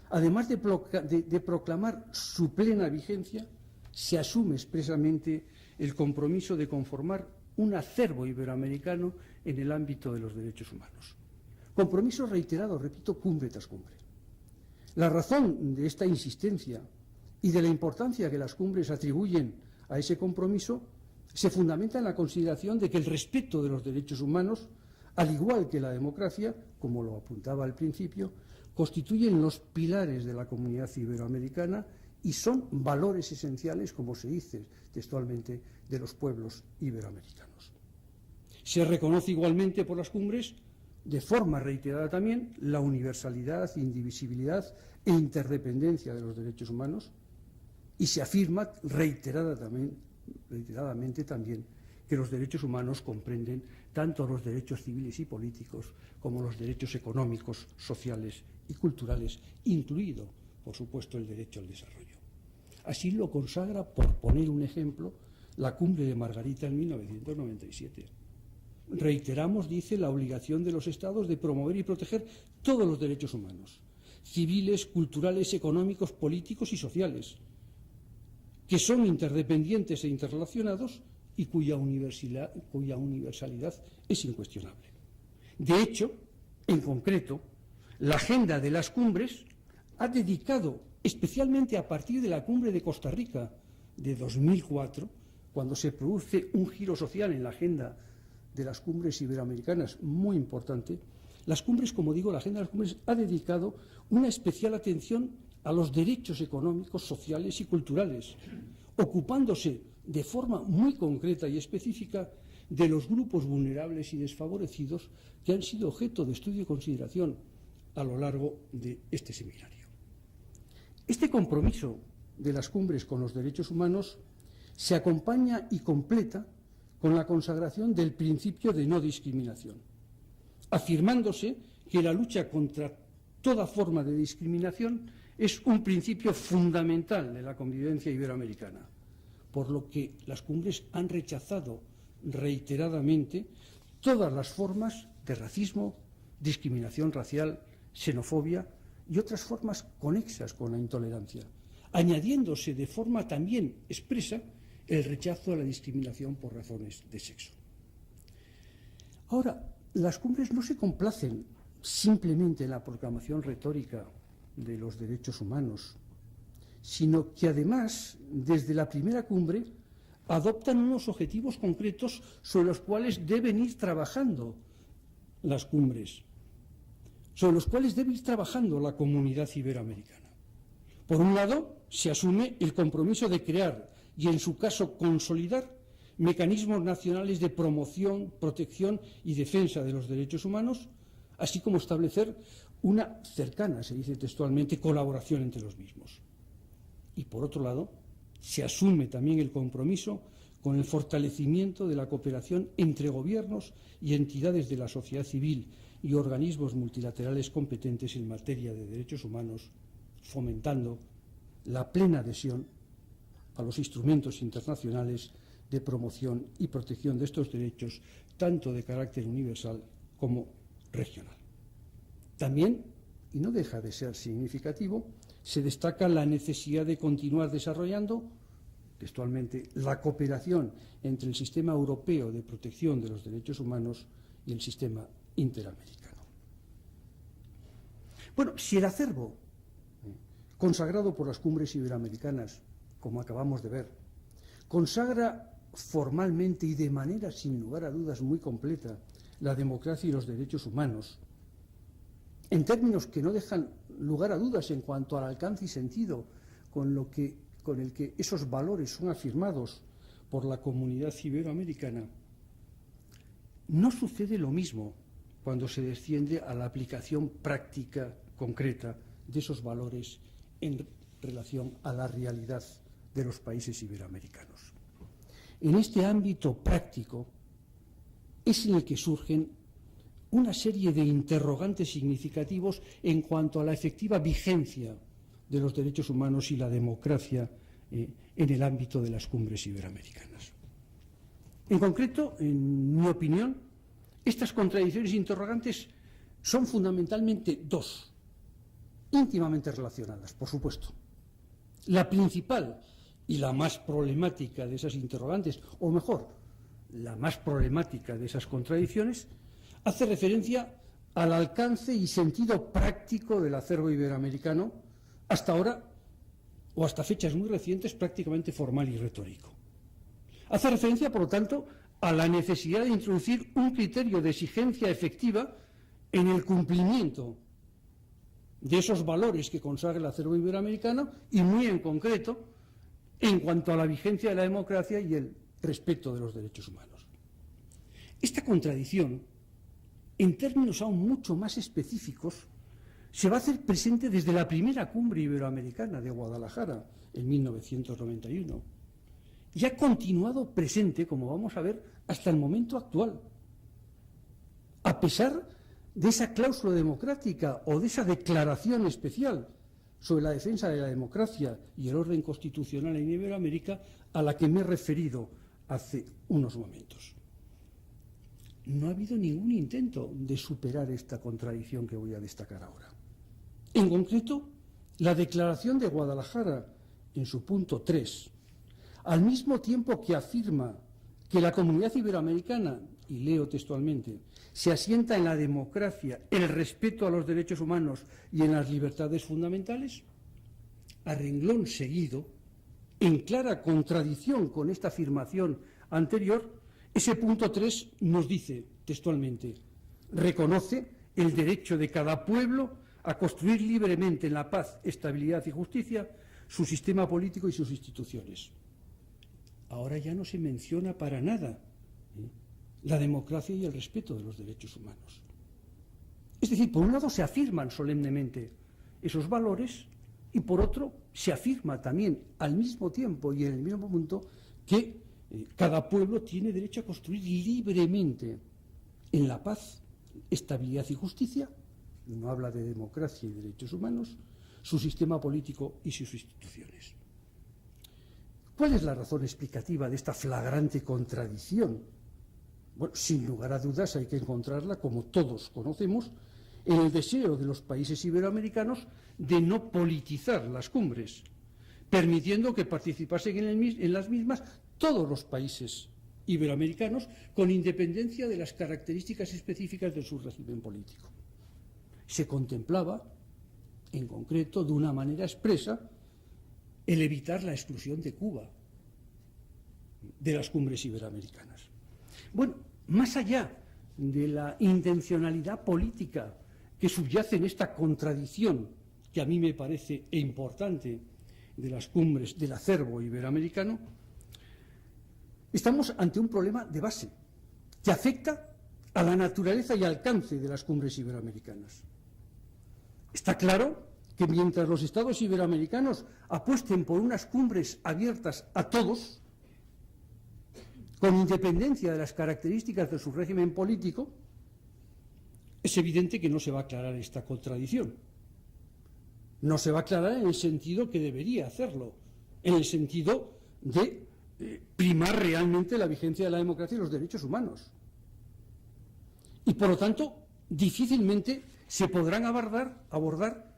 además de proclamar su plena vigencia, se asume expresamente el compromiso de conformar un acervo iberoamericano en el ámbito de los derechos humanos. Compromiso reiterado, repito, cumbre tras cumbre. La razón de esta insistencia y de la importancia que las cumbres atribuyen a ese compromiso se fundamenta en la consideración de que el respeto de los derechos humanos, al igual que la democracia, como lo apuntaba al principio, constituyen los pilares de la comunidad iberoamericana y son valores esenciales, como se dice textualmente, de los pueblos iberoamericanos. Se reconoce igualmente por las cumbres, de forma reiterada también, la universalidad, indivisibilidad e interdependencia de los derechos humanos y se afirma reiteradamente también que los derechos humanos comprenden tanto los derechos civiles y políticos como los derechos económicos, sociales y culturales, incluido, por supuesto, el derecho al desarrollo. Así lo consagra, por poner un ejemplo, la cumbre de Margarita en 1997. Reiteramos, dice, la obligación de los Estados de promover y proteger todos los derechos humanos, civiles, culturales, económicos, políticos y sociales, que son interdependientes e interrelacionados y cuya universalidad es incuestionable. De hecho, en concreto, la agenda de las cumbres ha dedicado, especialmente a partir de la cumbre de Costa Rica de 2004, cuando se produce un giro social en la agenda de las cumbres iberoamericanas muy importante, las cumbres, como digo, la agenda de las cumbres ha dedicado una especial atención a los derechos económicos, sociales y culturales, ocupándose de forma muy concreta y específica de los grupos vulnerables y desfavorecidos que han sido objeto de estudio y consideración a lo largo de este seminario. Este compromiso de las cumbres con los derechos humanos se acompaña y completa con la consagración del principio de no discriminación, afirmándose que la lucha contra toda forma de discriminación es un principio fundamental de la convivencia iberoamericana, por lo que las cumbres han rechazado reiteradamente todas las formas de racismo, discriminación racial, xenofobia y otras formas conexas con la intolerancia, añadiéndose de forma también expresa el rechazo a la discriminación por razones de sexo. Ahora, las cumbres no se complacen simplemente en la proclamación retórica de los derechos humanos, sino que además, desde la primera cumbre, adoptan unos objetivos concretos sobre los cuales deben ir trabajando las cumbres, sobre los cuales debe ir trabajando la comunidad iberoamericana. Por un lado, se asume el compromiso de crear y, en su caso, consolidar mecanismos nacionales de promoción, protección y defensa de los derechos humanos, así como establecer una cercana, se dice textualmente, colaboración entre los mismos. Y, por otro lado, se asume también el compromiso con el fortalecimiento de la cooperación entre gobiernos y entidades de la sociedad civil y organismos multilaterales competentes en materia de derechos humanos, fomentando la plena adhesión a los instrumentos internacionales de promoción y protección de estos derechos, tanto de carácter universal como regional. También, y no deja de ser significativo, se destaca la necesidad de continuar desarrollando, textualmente, la cooperación entre el sistema europeo de protección de los derechos humanos y el sistema interamericano. Bueno, si el acervo consagrado por las cumbres iberoamericanas, como acabamos de ver, consagra formalmente y de manera sin lugar a dudas muy completa la democracia y los derechos humanos, en términos que no dejan lugar a dudas en cuanto al alcance y sentido con el que esos valores son afirmados por la comunidad iberoamericana, no sucede lo mismo cuando se desciende a la aplicación práctica, concreta, de esos valores en relación a la realidad de los países iberoamericanos. En este ámbito práctico es en el que surgen una serie de interrogantes significativos en cuanto a la efectiva vigencia de los derechos humanos y la democracia en el ámbito de las cumbres iberoamericanas. En concreto, en mi opinión, estas contradicciones e interrogantes son fundamentalmente dos, íntimamente relacionadas, por supuesto. La principal y la más problemática de esas interrogantes, o mejor, la más problemática de esas contradicciones, hace referencia al alcance y sentido práctico del acervo iberoamericano, hasta ahora, o hasta fechas muy recientes, prácticamente formal y retórico. Hace referencia, por lo tanto, a la necesidad de introducir un criterio de exigencia efectiva en el cumplimiento de esos valores que consagra el acervo iberoamericano y, muy en concreto, en cuanto a la vigencia de la democracia y el respeto de los derechos humanos. Esta contradicción, en términos aún mucho más específicos, se va a hacer presente desde la primera cumbre iberoamericana de Guadalajara en 1991 y ha continuado presente, como vamos a ver, hasta el momento actual. A pesar de esa cláusula democrática o de esa declaración especial sobre la defensa de la democracia y el orden constitucional en Iberoamérica a la que me he referido hace unos momentos. No ha habido ningún intento de superar esta contradicción que voy a destacar ahora. En concreto, la Declaración de Guadalajara, en su punto 3, al mismo tiempo que afirma que la comunidad iberoamericana, y leo textualmente, se asienta en la democracia, el respeto a los derechos humanos y en las libertades fundamentales, a renglón seguido, en clara contradicción con esta afirmación anterior, ese punto 3 nos dice textualmente: reconoce el derecho de cada pueblo a construir libremente en la paz, estabilidad y justicia su sistema político y sus instituciones. Ahora ya no se menciona para nada la democracia y el respeto de los derechos humanos. Es decir, por un lado se afirman solemnemente esos valores y por otro se afirma también al mismo tiempo y en el mismo punto que cada pueblo tiene derecho a construir libremente en la paz, estabilidad y justicia, no habla de democracia y derechos humanos, su sistema político y sus instituciones. ¿Cuál es la razón explicativa de esta flagrante contradicción? Bueno, sin lugar a dudas hay que encontrarla, como todos conocemos, en el deseo de los países iberoamericanos de no politizar las cumbres, permitiendo que participasen en las mismas todos los países iberoamericanos con independencia de las características específicas de su régimen político. Se contemplaba, en concreto, de una manera expresa, el evitar la exclusión de Cuba de las cumbres iberoamericanas. Bueno, más allá de la intencionalidad política que subyace en esta contradicción, que a mí me parece importante, de las cumbres del acervo iberoamericano, estamos ante un problema de base que afecta a la naturaleza y alcance de las cumbres iberoamericanas. Está claro que mientras los estados iberoamericanos apuesten por unas cumbres abiertas a todos, con independencia de las características de su régimen político, es evidente que no se va a aclarar esta contradicción. No se va a aclarar en el sentido que debería hacerlo, en el sentido de primar realmente la vigencia de la democracia y los derechos humanos. Y por lo tanto, difícilmente se podrán abordar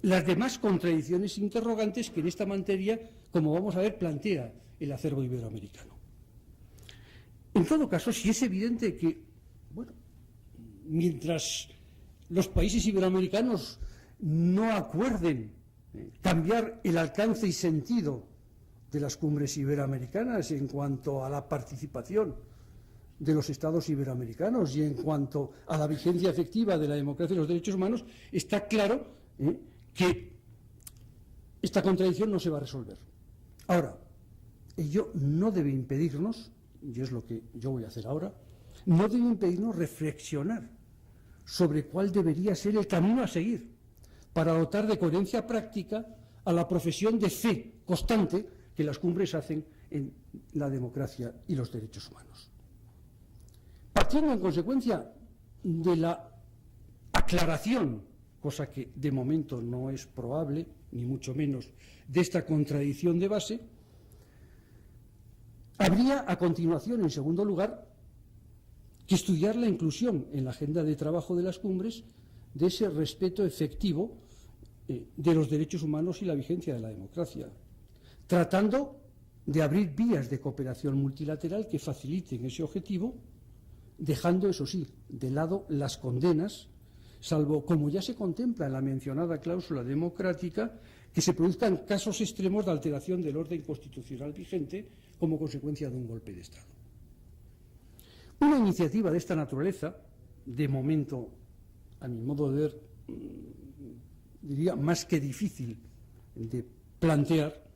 las demás contradicciones interrogantes que en esta materia, como vamos a ver, plantea el acervo iberoamericano. En todo caso, si es evidente que, bueno, mientras los países iberoamericanos no acuerden cambiar el alcance y sentido de las cumbres iberoamericanas en cuanto a la participación de los estados iberoamericanos y en cuanto a la vigencia efectiva de la democracia y los derechos humanos, está claro que esta contradicción no se va a resolver. Ahora, ello no debe impedirnos, y es lo que yo voy a hacer ahora, no debe impedirnos reflexionar sobre cuál debería ser el camino a seguir para dotar de coherencia práctica a la profesión de fe constante que las cumbres hacen en la democracia y los derechos humanos. Partiendo en consecuencia de la aclaración, cosa que de momento no es probable, ni mucho menos, de esta contradicción de base, habría a continuación, en segundo lugar, que estudiar la inclusión en la agenda de trabajo de las cumbres de ese respeto efectivo de los derechos humanos y la vigencia de la democracia, tratando de abrir vías de cooperación multilateral que faciliten ese objetivo, dejando, eso sí, de lado las condenas, salvo, como ya se contempla en la mencionada cláusula democrática, que se produzcan casos extremos de alteración del orden constitucional vigente como consecuencia de un golpe de Estado. Una iniciativa de esta naturaleza, de momento, a mi modo de ver, diría más que difícil de plantear,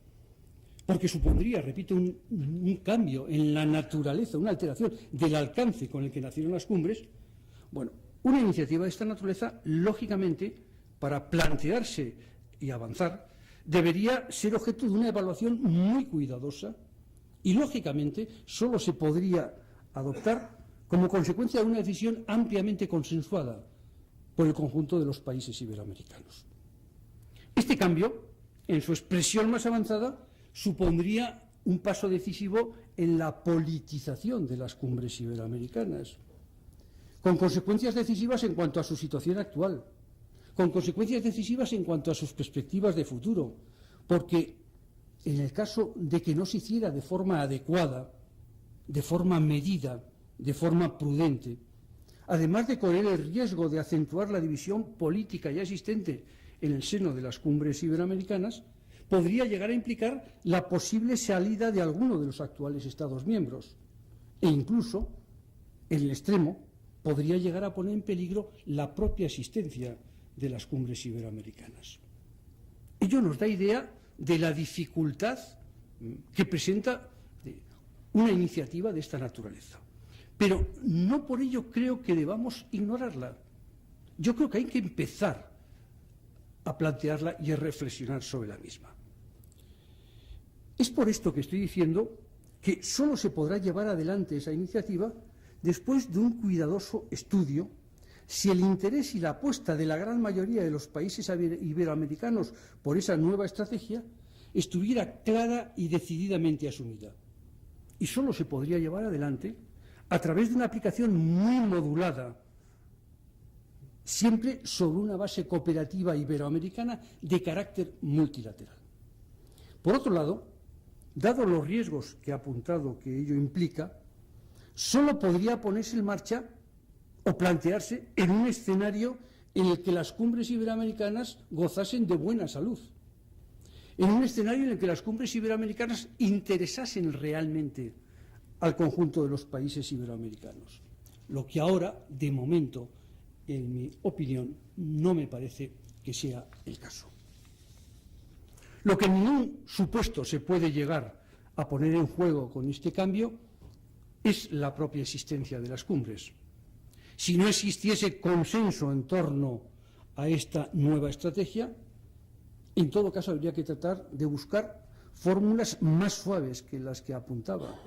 porque supondría, repito, un cambio en la naturaleza, una alteración del alcance con el que nacieron las cumbres. Bueno, una iniciativa de esta naturaleza, lógicamente, para plantearse y avanzar, debería ser objeto de una evaluación muy cuidadosa y, lógicamente, solo se podría adoptar como consecuencia de una decisión ampliamente consensuada por el conjunto de los países iberoamericanos. Este cambio, en su expresión más avanzada, supondría un paso decisivo en la politización de las cumbres iberoamericanas, con consecuencias decisivas en cuanto a su situación actual, con consecuencias decisivas en cuanto a sus perspectivas de futuro, porque en el caso de que no se hiciera de forma adecuada, de forma medida, de forma prudente, además de correr el riesgo de acentuar la división política ya existente en el seno de las cumbres iberoamericanas, podría llegar a implicar la posible salida de alguno de los actuales Estados miembros e incluso, en el extremo, podría llegar a poner en peligro la propia existencia de las cumbres iberoamericanas. Ello nos da idea de la dificultad que presenta una iniciativa de esta naturaleza. Pero no por ello creo que debamos ignorarla. Yo creo que hay que empezar a plantearla y a reflexionar sobre la misma. Es por esto que estoy diciendo que solo se podrá llevar adelante esa iniciativa después de un cuidadoso estudio si el interés y la apuesta de la gran mayoría de los países iberoamericanos por esa nueva estrategia estuviera clara y decididamente asumida. Y solo se podría llevar adelante a través de una aplicación muy modulada, siempre sobre una base cooperativa iberoamericana de carácter multilateral. Por otro lado, dados los riesgos que he apuntado que ello implica, solo podría ponerse en marcha o plantearse en un escenario en el que las cumbres iberoamericanas gozasen de buena salud, en un escenario en el que las cumbres iberoamericanas interesasen realmente al conjunto de los países iberoamericanos, lo que ahora, de momento, en mi opinión, no me parece que sea el caso. Lo que en ningún supuesto se puede llegar a poner en juego con este cambio es la propia existencia de las cumbres. Si no existiese consenso en torno a esta nueva estrategia, en todo caso habría que tratar de buscar fórmulas más suaves que las que apuntaba,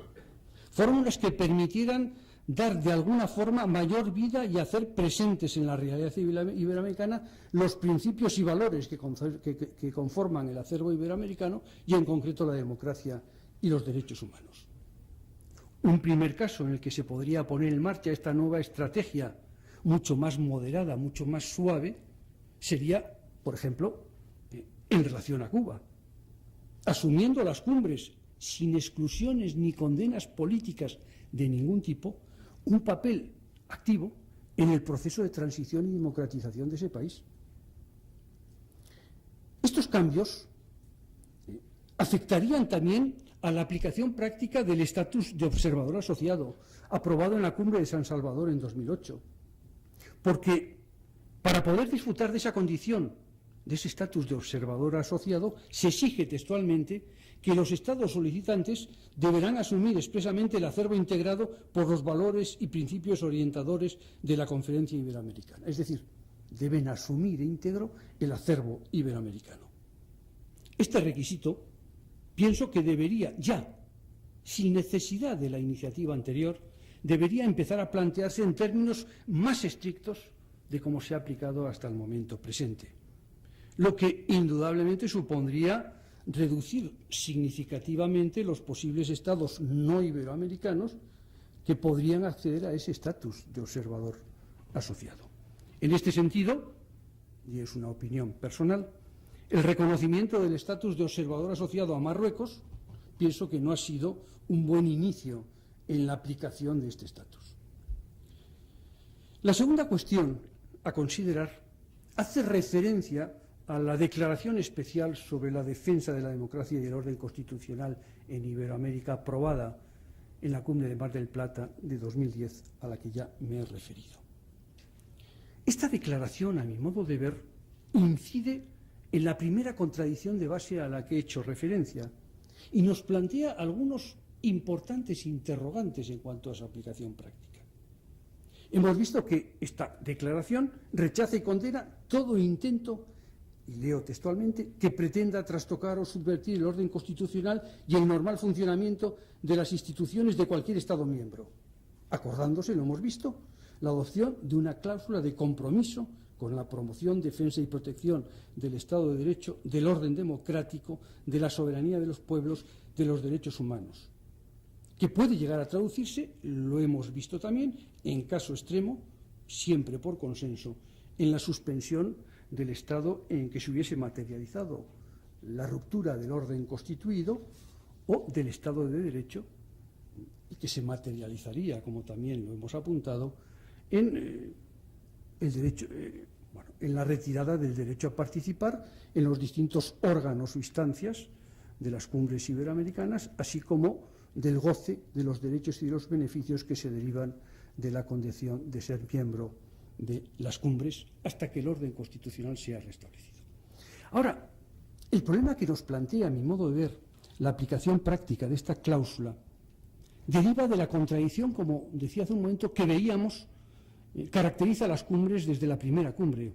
fórmulas que permitieran dar de alguna forma mayor vida y hacer presentes en la realidad iberoamericana los principios y valores que conforman el acervo iberoamericano y en concreto la democracia y los derechos humanos. Un primer caso en el que se podría poner en marcha esta nueva estrategia mucho más moderada, mucho más suave, sería, por ejemplo, en relación a Cuba, asumiendo las cumbres sin exclusiones ni condenas políticas de ningún tipo, un papel activo en el proceso de transición y democratización de ese país. Estos cambios afectarían también a la aplicación práctica del estatus de observador asociado, aprobado en la Cumbre de San Salvador en 2008. Porque para poder disfrutar de esa condición, de ese estatus de observador asociado, se exige textualmente que los Estados solicitantes deberán asumir expresamente el acervo integrado por los valores y principios orientadores de la Conferencia Iberoamericana. Es decir, deben asumir íntegro el acervo iberoamericano. Este requisito pienso que debería ya, sin necesidad de la iniciativa anterior, debería empezar a plantearse en términos más estrictos de cómo se ha aplicado hasta el momento presente, lo que indudablemente supondría reducir significativamente los posibles estados no iberoamericanos que podrían acceder a ese estatus de observador asociado. En este sentido, y es una opinión personal, el reconocimiento del estatus de observador asociado a Marruecos pienso que no ha sido un buen inicio en la aplicación de este estatus. La segunda cuestión a considerar hace referencia a la Declaración Especial sobre la Defensa de la Democracia y el Orden Constitucional en Iberoamérica, aprobada en la Cumbre de Mar del Plata de 2010, a la que ya me he referido. Esta declaración, a mi modo de ver, incide en la primera contradicción de base a la que he hecho referencia y nos plantea algunos importantes interrogantes en cuanto a su aplicación práctica. Hemos visto que esta declaración rechaza y condena todo intento, y leo textualmente, que pretenda trastocar o subvertir el orden constitucional y el normal funcionamiento de las instituciones de cualquier Estado miembro, acordándose, lo hemos visto, la adopción de una cláusula de compromiso con la promoción, defensa y protección del Estado de Derecho, del orden democrático, de la soberanía de los pueblos, de los derechos humanos, que puede llegar a traducirse, lo hemos visto también, en caso extremo, siempre por consenso, en la suspensión del Estado en que se hubiese materializado la ruptura del orden constituido o del Estado de Derecho, y que se materializaría, como también lo hemos apuntado, en el derecho, en la retirada del derecho a participar en los distintos órganos o instancias de las cumbres iberoamericanas, así como del goce de los derechos y de los beneficios que se derivan de la condición de ser miembro de las cumbres hasta que el orden constitucional sea restablecido. Ahora, el problema que nos plantea, a mi modo de ver, la aplicación práctica de esta cláusula deriva de la contradicción, como decía hace un momento, que veíamos caracteriza las cumbres desde la primera cumbre,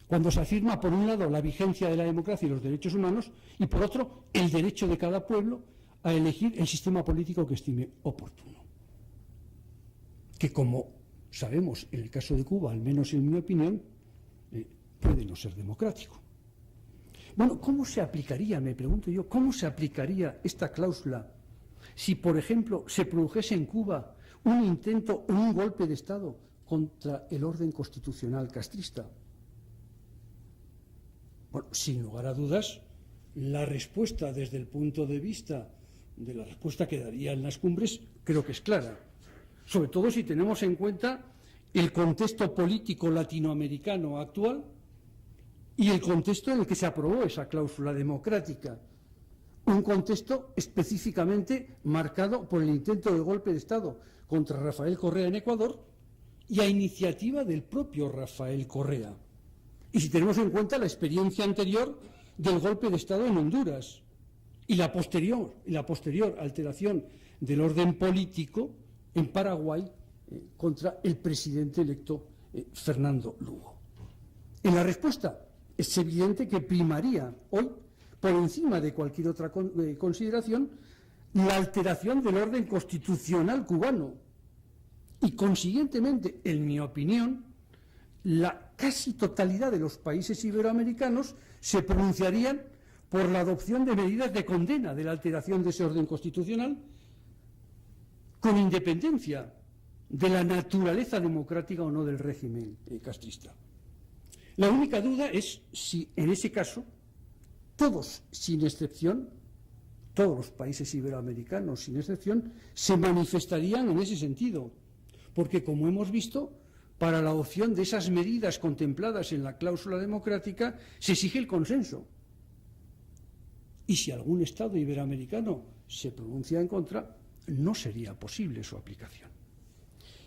cuando se afirma, por un lado, la vigencia de la democracia y los derechos humanos y, por otro, el derecho de cada pueblo a elegir el sistema político que estime oportuno. Que, como sabemos en el caso de Cuba, al menos en mi opinión, puede no ser democrático. Bueno, ¿cómo se aplicaría, me pregunto yo, cómo se aplicaría esta cláusula si, por ejemplo, se produjese en Cuba un intento o un golpe de Estado contra el orden constitucional castrista? Bueno, sin lugar a dudas, la respuesta desde el punto de vista de la respuesta que darían las cumbres creo que es clara, sobre todo si tenemos en cuenta el contexto político latinoamericano actual y el contexto en el que se aprobó esa cláusula democrática, un contexto específicamente marcado por el intento de golpe de Estado contra Rafael Correa en Ecuador y a iniciativa del propio Rafael Correa. Y si tenemos en cuenta la experiencia anterior del golpe de Estado en Honduras y la posterior alteración del orden político en Paraguay contra el presidente electo Fernando Lugo. En la respuesta es evidente que primaría hoy, por encima de cualquier otra consideración, la alteración del orden constitucional cubano y, consiguientemente, en mi opinión, la casi totalidad de los países iberoamericanos se pronunciarían por la adopción de medidas de condena de la alteración de ese orden constitucional, con independencia de la naturaleza democrática o no del régimen castrista. La única duda es si, en ese caso, todos, sin excepción, todos los países iberoamericanos, sin excepción, se manifestarían en ese sentido, porque, como hemos visto, para la adopción de esas medidas contempladas en la cláusula democrática se exige el consenso. Y si algún Estado iberoamericano se pronuncia en contra, no sería posible su aplicación.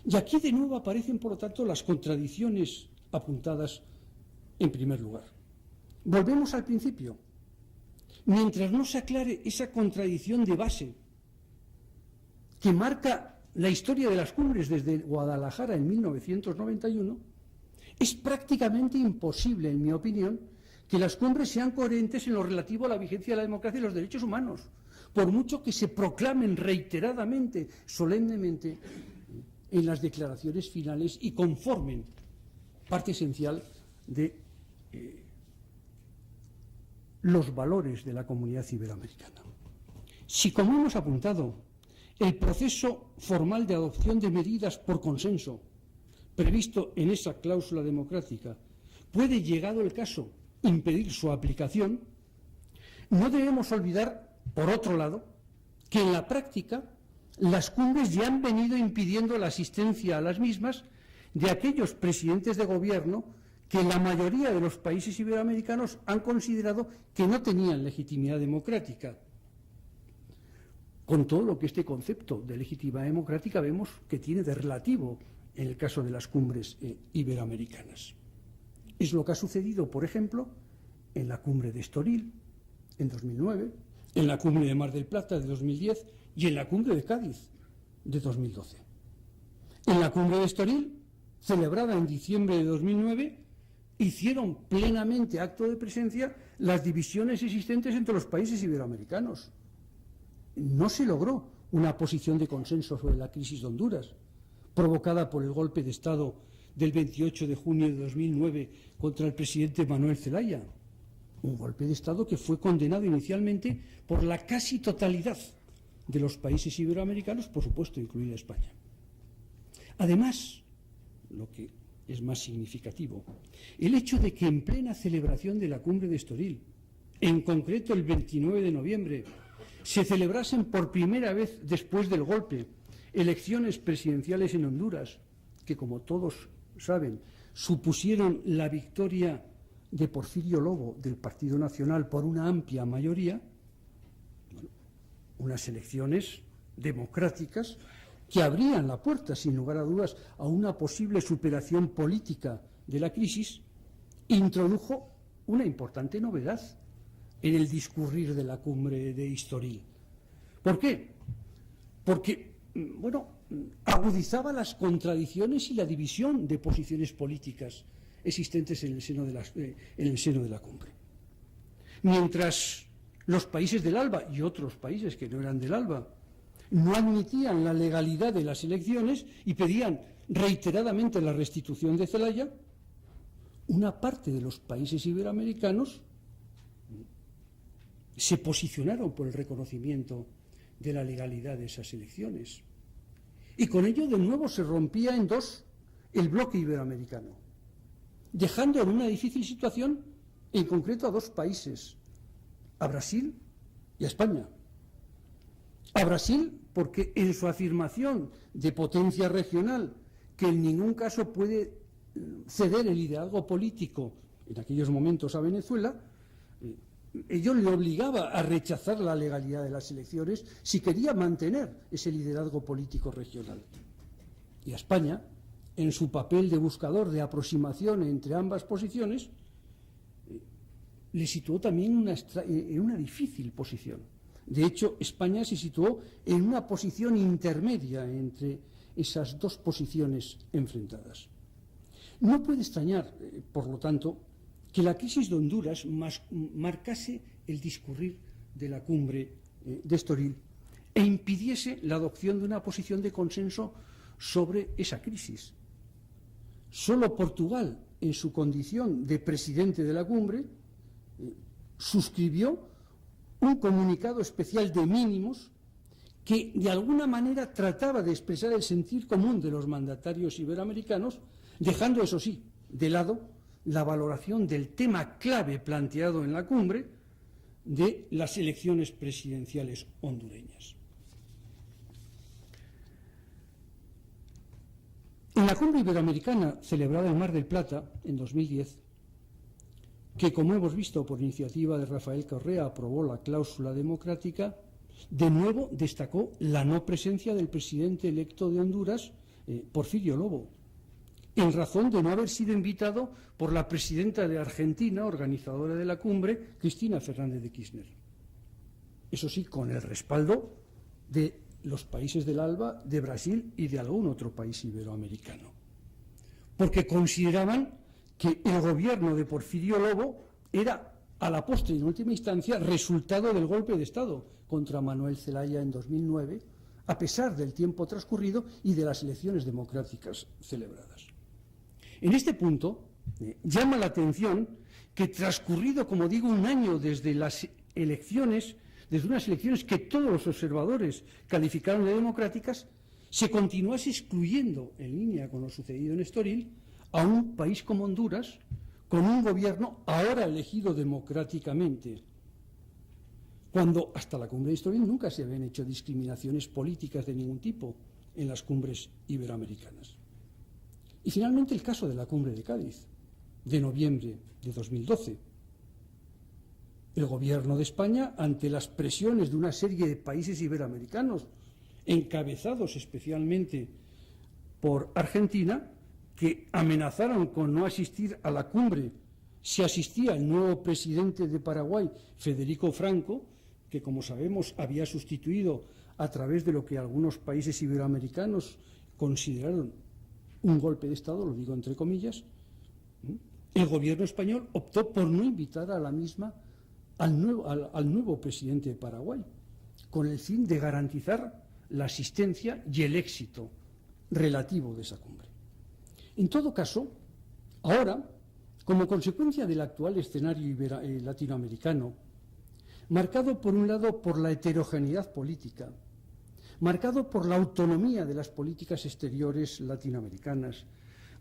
Y aquí de nuevo aparecen, por lo tanto, las contradicciones apuntadas en primer lugar. Volvemos al principio. Mientras no se aclare esa contradicción de base que marca la historia de las cumbres desde Guadalajara en 1991, es prácticamente imposible, en mi opinión, que las cumbres sean coherentes en lo relativo a la vigencia de la democracia y los derechos humanos, por mucho que se proclamen reiteradamente, solemnemente, en las declaraciones finales y conformen parte esencial de los valores de la comunidad iberoamericana. Si, como hemos apuntado, el proceso formal de adopción de medidas por consenso previsto en esa cláusula democrática puede, llegado el caso, impedir su aplicación, no debemos olvidar, por otro lado, que en la práctica las cumbres ya han venido impidiendo la asistencia a las mismas de aquellos presidentes de gobierno que la mayoría de los países iberoamericanos han considerado que no tenían legitimidad democrática. Con todo lo que este concepto de legitimidad democrática vemos que tiene de relativo en el caso de las cumbres iberoamericanas. Es lo que ha sucedido, por ejemplo, en la cumbre de Estoril en 2009, en la cumbre de Mar del Plata de 2010 y en la cumbre de Cádiz de 2012. En la cumbre de Estoril, celebrada en diciembre de 2009, hicieron plenamente acto de presencia las divisiones existentes entre los países iberoamericanos. No se logró una posición de consenso sobre la crisis de Honduras, provocada por el golpe de Estado del 28 de junio de 2009 contra el presidente Manuel Zelaya, un golpe de Estado que fue condenado inicialmente por la casi totalidad de los países iberoamericanos, por supuesto, incluida España. Además, lo que es más significativo, el hecho de que en plena celebración de la cumbre de Estoril, en concreto el 29 de noviembre, se celebrasen por primera vez después del golpe elecciones presidenciales en Honduras, que, como todos saben, supusieron la victoria de Porfirio Lobo del Partido Nacional por una amplia mayoría, unas elecciones democráticas que abrían la puerta, sin lugar a dudas, a una posible superación política de la crisis, introdujo una importante novedad en el discurrir de la cumbre de Estoril. ¿Por qué? Porque, agudizaba las contradicciones y la división de posiciones políticas existentes en el seno de la cumbre. Mientras los países del ALBA y otros países que no eran del ALBA no admitían la legalidad de las elecciones y pedían reiteradamente la restitución de Zelaya, una parte de los países iberoamericanos se posicionaron por el reconocimiento de la legalidad de esas elecciones. Y con ello de nuevo se rompía en dos el bloque iberoamericano, dejando en una difícil situación en concreto a dos países, a Brasil y a España. A Brasil porque en su afirmación de potencia regional, que en ningún caso puede ceder el liderazgo político en aquellos momentos a Venezuela, ello le obligaba a rechazar la legalidad de las elecciones si quería mantener ese liderazgo político regional. Y a España, en su papel de buscador de aproximación entre ambas posiciones, le situó también en una difícil posición. De hecho, España se situó en una posición intermedia entre esas dos posiciones enfrentadas. No puede extrañar, por lo tanto, que la crisis de Honduras marcase el discurrir de la cumbre de Estoril e impidiese la adopción de una posición de consenso sobre esa crisis. Solo Portugal, en su condición de presidente de la cumbre, suscribió un comunicado especial de mínimos que de alguna manera trataba de expresar el sentir común de los mandatarios iberoamericanos, dejando, eso sí, de lado la valoración del tema clave planteado en la cumbre de las elecciones presidenciales hondureñas. En la cumbre iberoamericana celebrada en Mar del Plata en 2010, que, como hemos visto por iniciativa de Rafael Correa, aprobó la cláusula democrática, de nuevo destacó la no presencia del presidente electo de Honduras, Porfirio Lobo, en razón de no haber sido invitado por la presidenta de Argentina, organizadora de la cumbre, Cristina Fernández de Kirchner. Eso sí, con el respaldo de los países del ALBA, de Brasil y de algún otro país iberoamericano, porque consideraban que el gobierno de Porfirio Lobo era, a la postre y en última instancia, resultado del golpe de Estado contra Manuel Zelaya en 2009, a pesar del tiempo transcurrido y de las elecciones democráticas celebradas. En este punto, llama la atención que, transcurrido, como digo, un año desde las elecciones, desde unas elecciones que todos los observadores calificaron de democráticas, se continuase excluyendo, en línea con lo sucedido en Estoril, a un país como Honduras, con un gobierno ahora elegido democráticamente, cuando hasta la cumbre de Estoril nunca se habían hecho discriminaciones políticas de ningún tipo en las cumbres iberoamericanas. Y finalmente el caso de la cumbre de Cádiz, de noviembre de 2012. El gobierno de España, ante las presiones de una serie de países iberoamericanos, encabezados especialmente por Argentina, que amenazaron con no asistir a la cumbre si asistía el nuevo presidente de Paraguay, Federico Franco, que, como sabemos, había sustituido a través de lo que algunos países iberoamericanos consideraron un golpe de Estado, lo digo entre comillas. El gobierno español optó por no invitar a la misma al nuevo presidente de Paraguay, con el fin de garantizar la asistencia y el éxito relativo de esa cumbre. En todo caso, ahora, como consecuencia del actual escenario latinoamericano, marcado por un lado por la heterogeneidad política, marcado por la autonomía de las políticas exteriores latinoamericanas,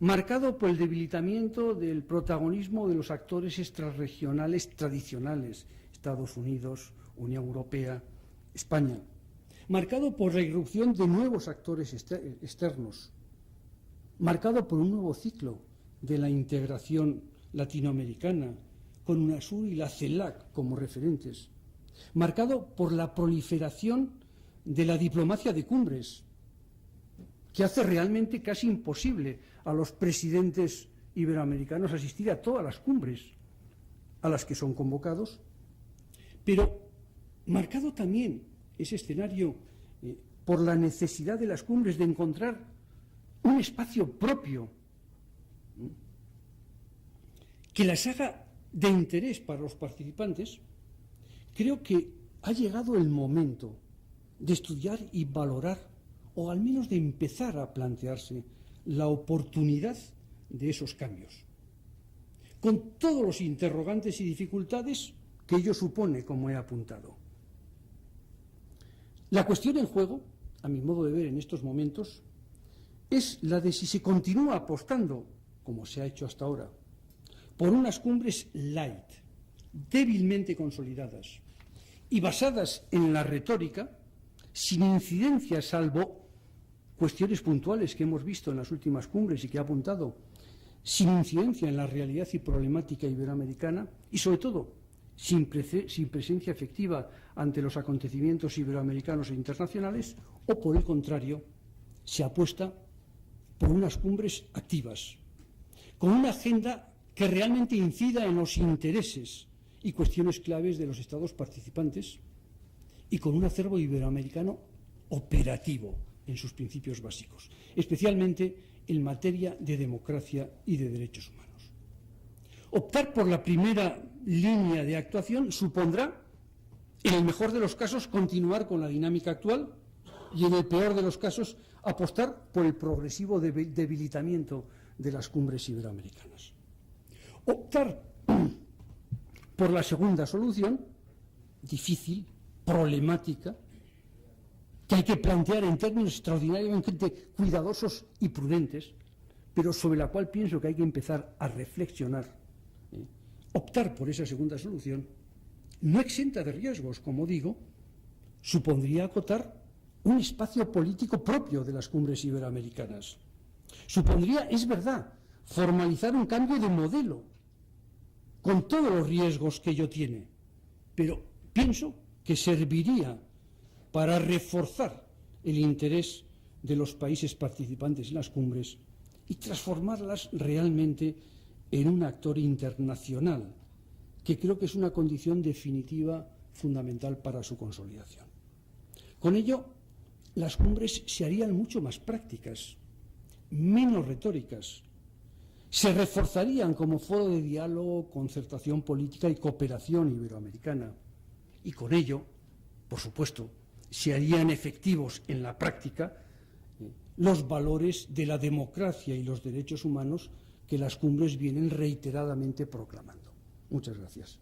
marcado por el debilitamiento del protagonismo de los actores extrarregionales tradicionales, Estados Unidos, Unión Europea, España, marcado por la irrupción de nuevos actores externos, marcado por un nuevo ciclo de la integración latinoamericana, con UNASUR y la CELAC como referentes, marcado por la proliferación de la diplomacia de cumbres, que hace realmente casi imposible a los presidentes iberoamericanos asistir a todas las cumbres a las que son convocados, pero marcado también ese escenario por la necesidad de las cumbres de encontrar un espacio propio que las haga de interés para los participantes, creo que ha llegado el momento de estudiar y valorar, o al menos de empezar a plantearse, la oportunidad de esos cambios, con todos los interrogantes y dificultades que ello supone, como he apuntado. La cuestión en juego, a mi modo de ver en estos momentos, es la de si se continúa apostando, como se ha hecho hasta ahora, por unas cumbres light, débilmente consolidadas y basadas en la retórica, sin incidencia salvo cuestiones puntuales que hemos visto en las últimas cumbres y que he apuntado, sin incidencia en la realidad y problemática iberoamericana y, sobre todo, sin presencia efectiva ante los acontecimientos iberoamericanos e internacionales, o, por el contrario, se apuesta por unas cumbres activas, con una agenda que realmente incida en los intereses y cuestiones claves de los Estados participantes y con un acervo iberoamericano operativo en sus principios básicos, especialmente en materia de democracia y de derechos humanos. Optar por la primera línea de actuación supondrá, en el mejor de los casos, continuar con la dinámica actual y, en el peor de los casos, apostar por el progresivo debilitamiento de las cumbres iberoamericanas. Optar por la segunda solución, difícil, problemática, que hay que plantear en términos extraordinariamente cuidadosos y prudentes, pero sobre la cual pienso que hay que empezar a reflexionar. Optar por esa segunda solución, no exenta de riesgos, como digo, supondría acotar un espacio político propio de las cumbres iberoamericanas. Supondría, es verdad, formalizar un cambio de modelo, con todos los riesgos que ello tiene, pero pienso que serviría para reforzar el interés de los países participantes en las cumbres y transformarlas realmente en un actor internacional, que creo que es una condición definitiva, fundamental para su consolidación. Con ello, las cumbres se harían mucho más prácticas, menos retóricas, se reforzarían como foro de diálogo, concertación política y cooperación iberoamericana, y con ello, por supuesto, se harían efectivos en la práctica los valores de la democracia y los derechos humanos que las cumbres vienen reiteradamente proclamando. Muchas gracias.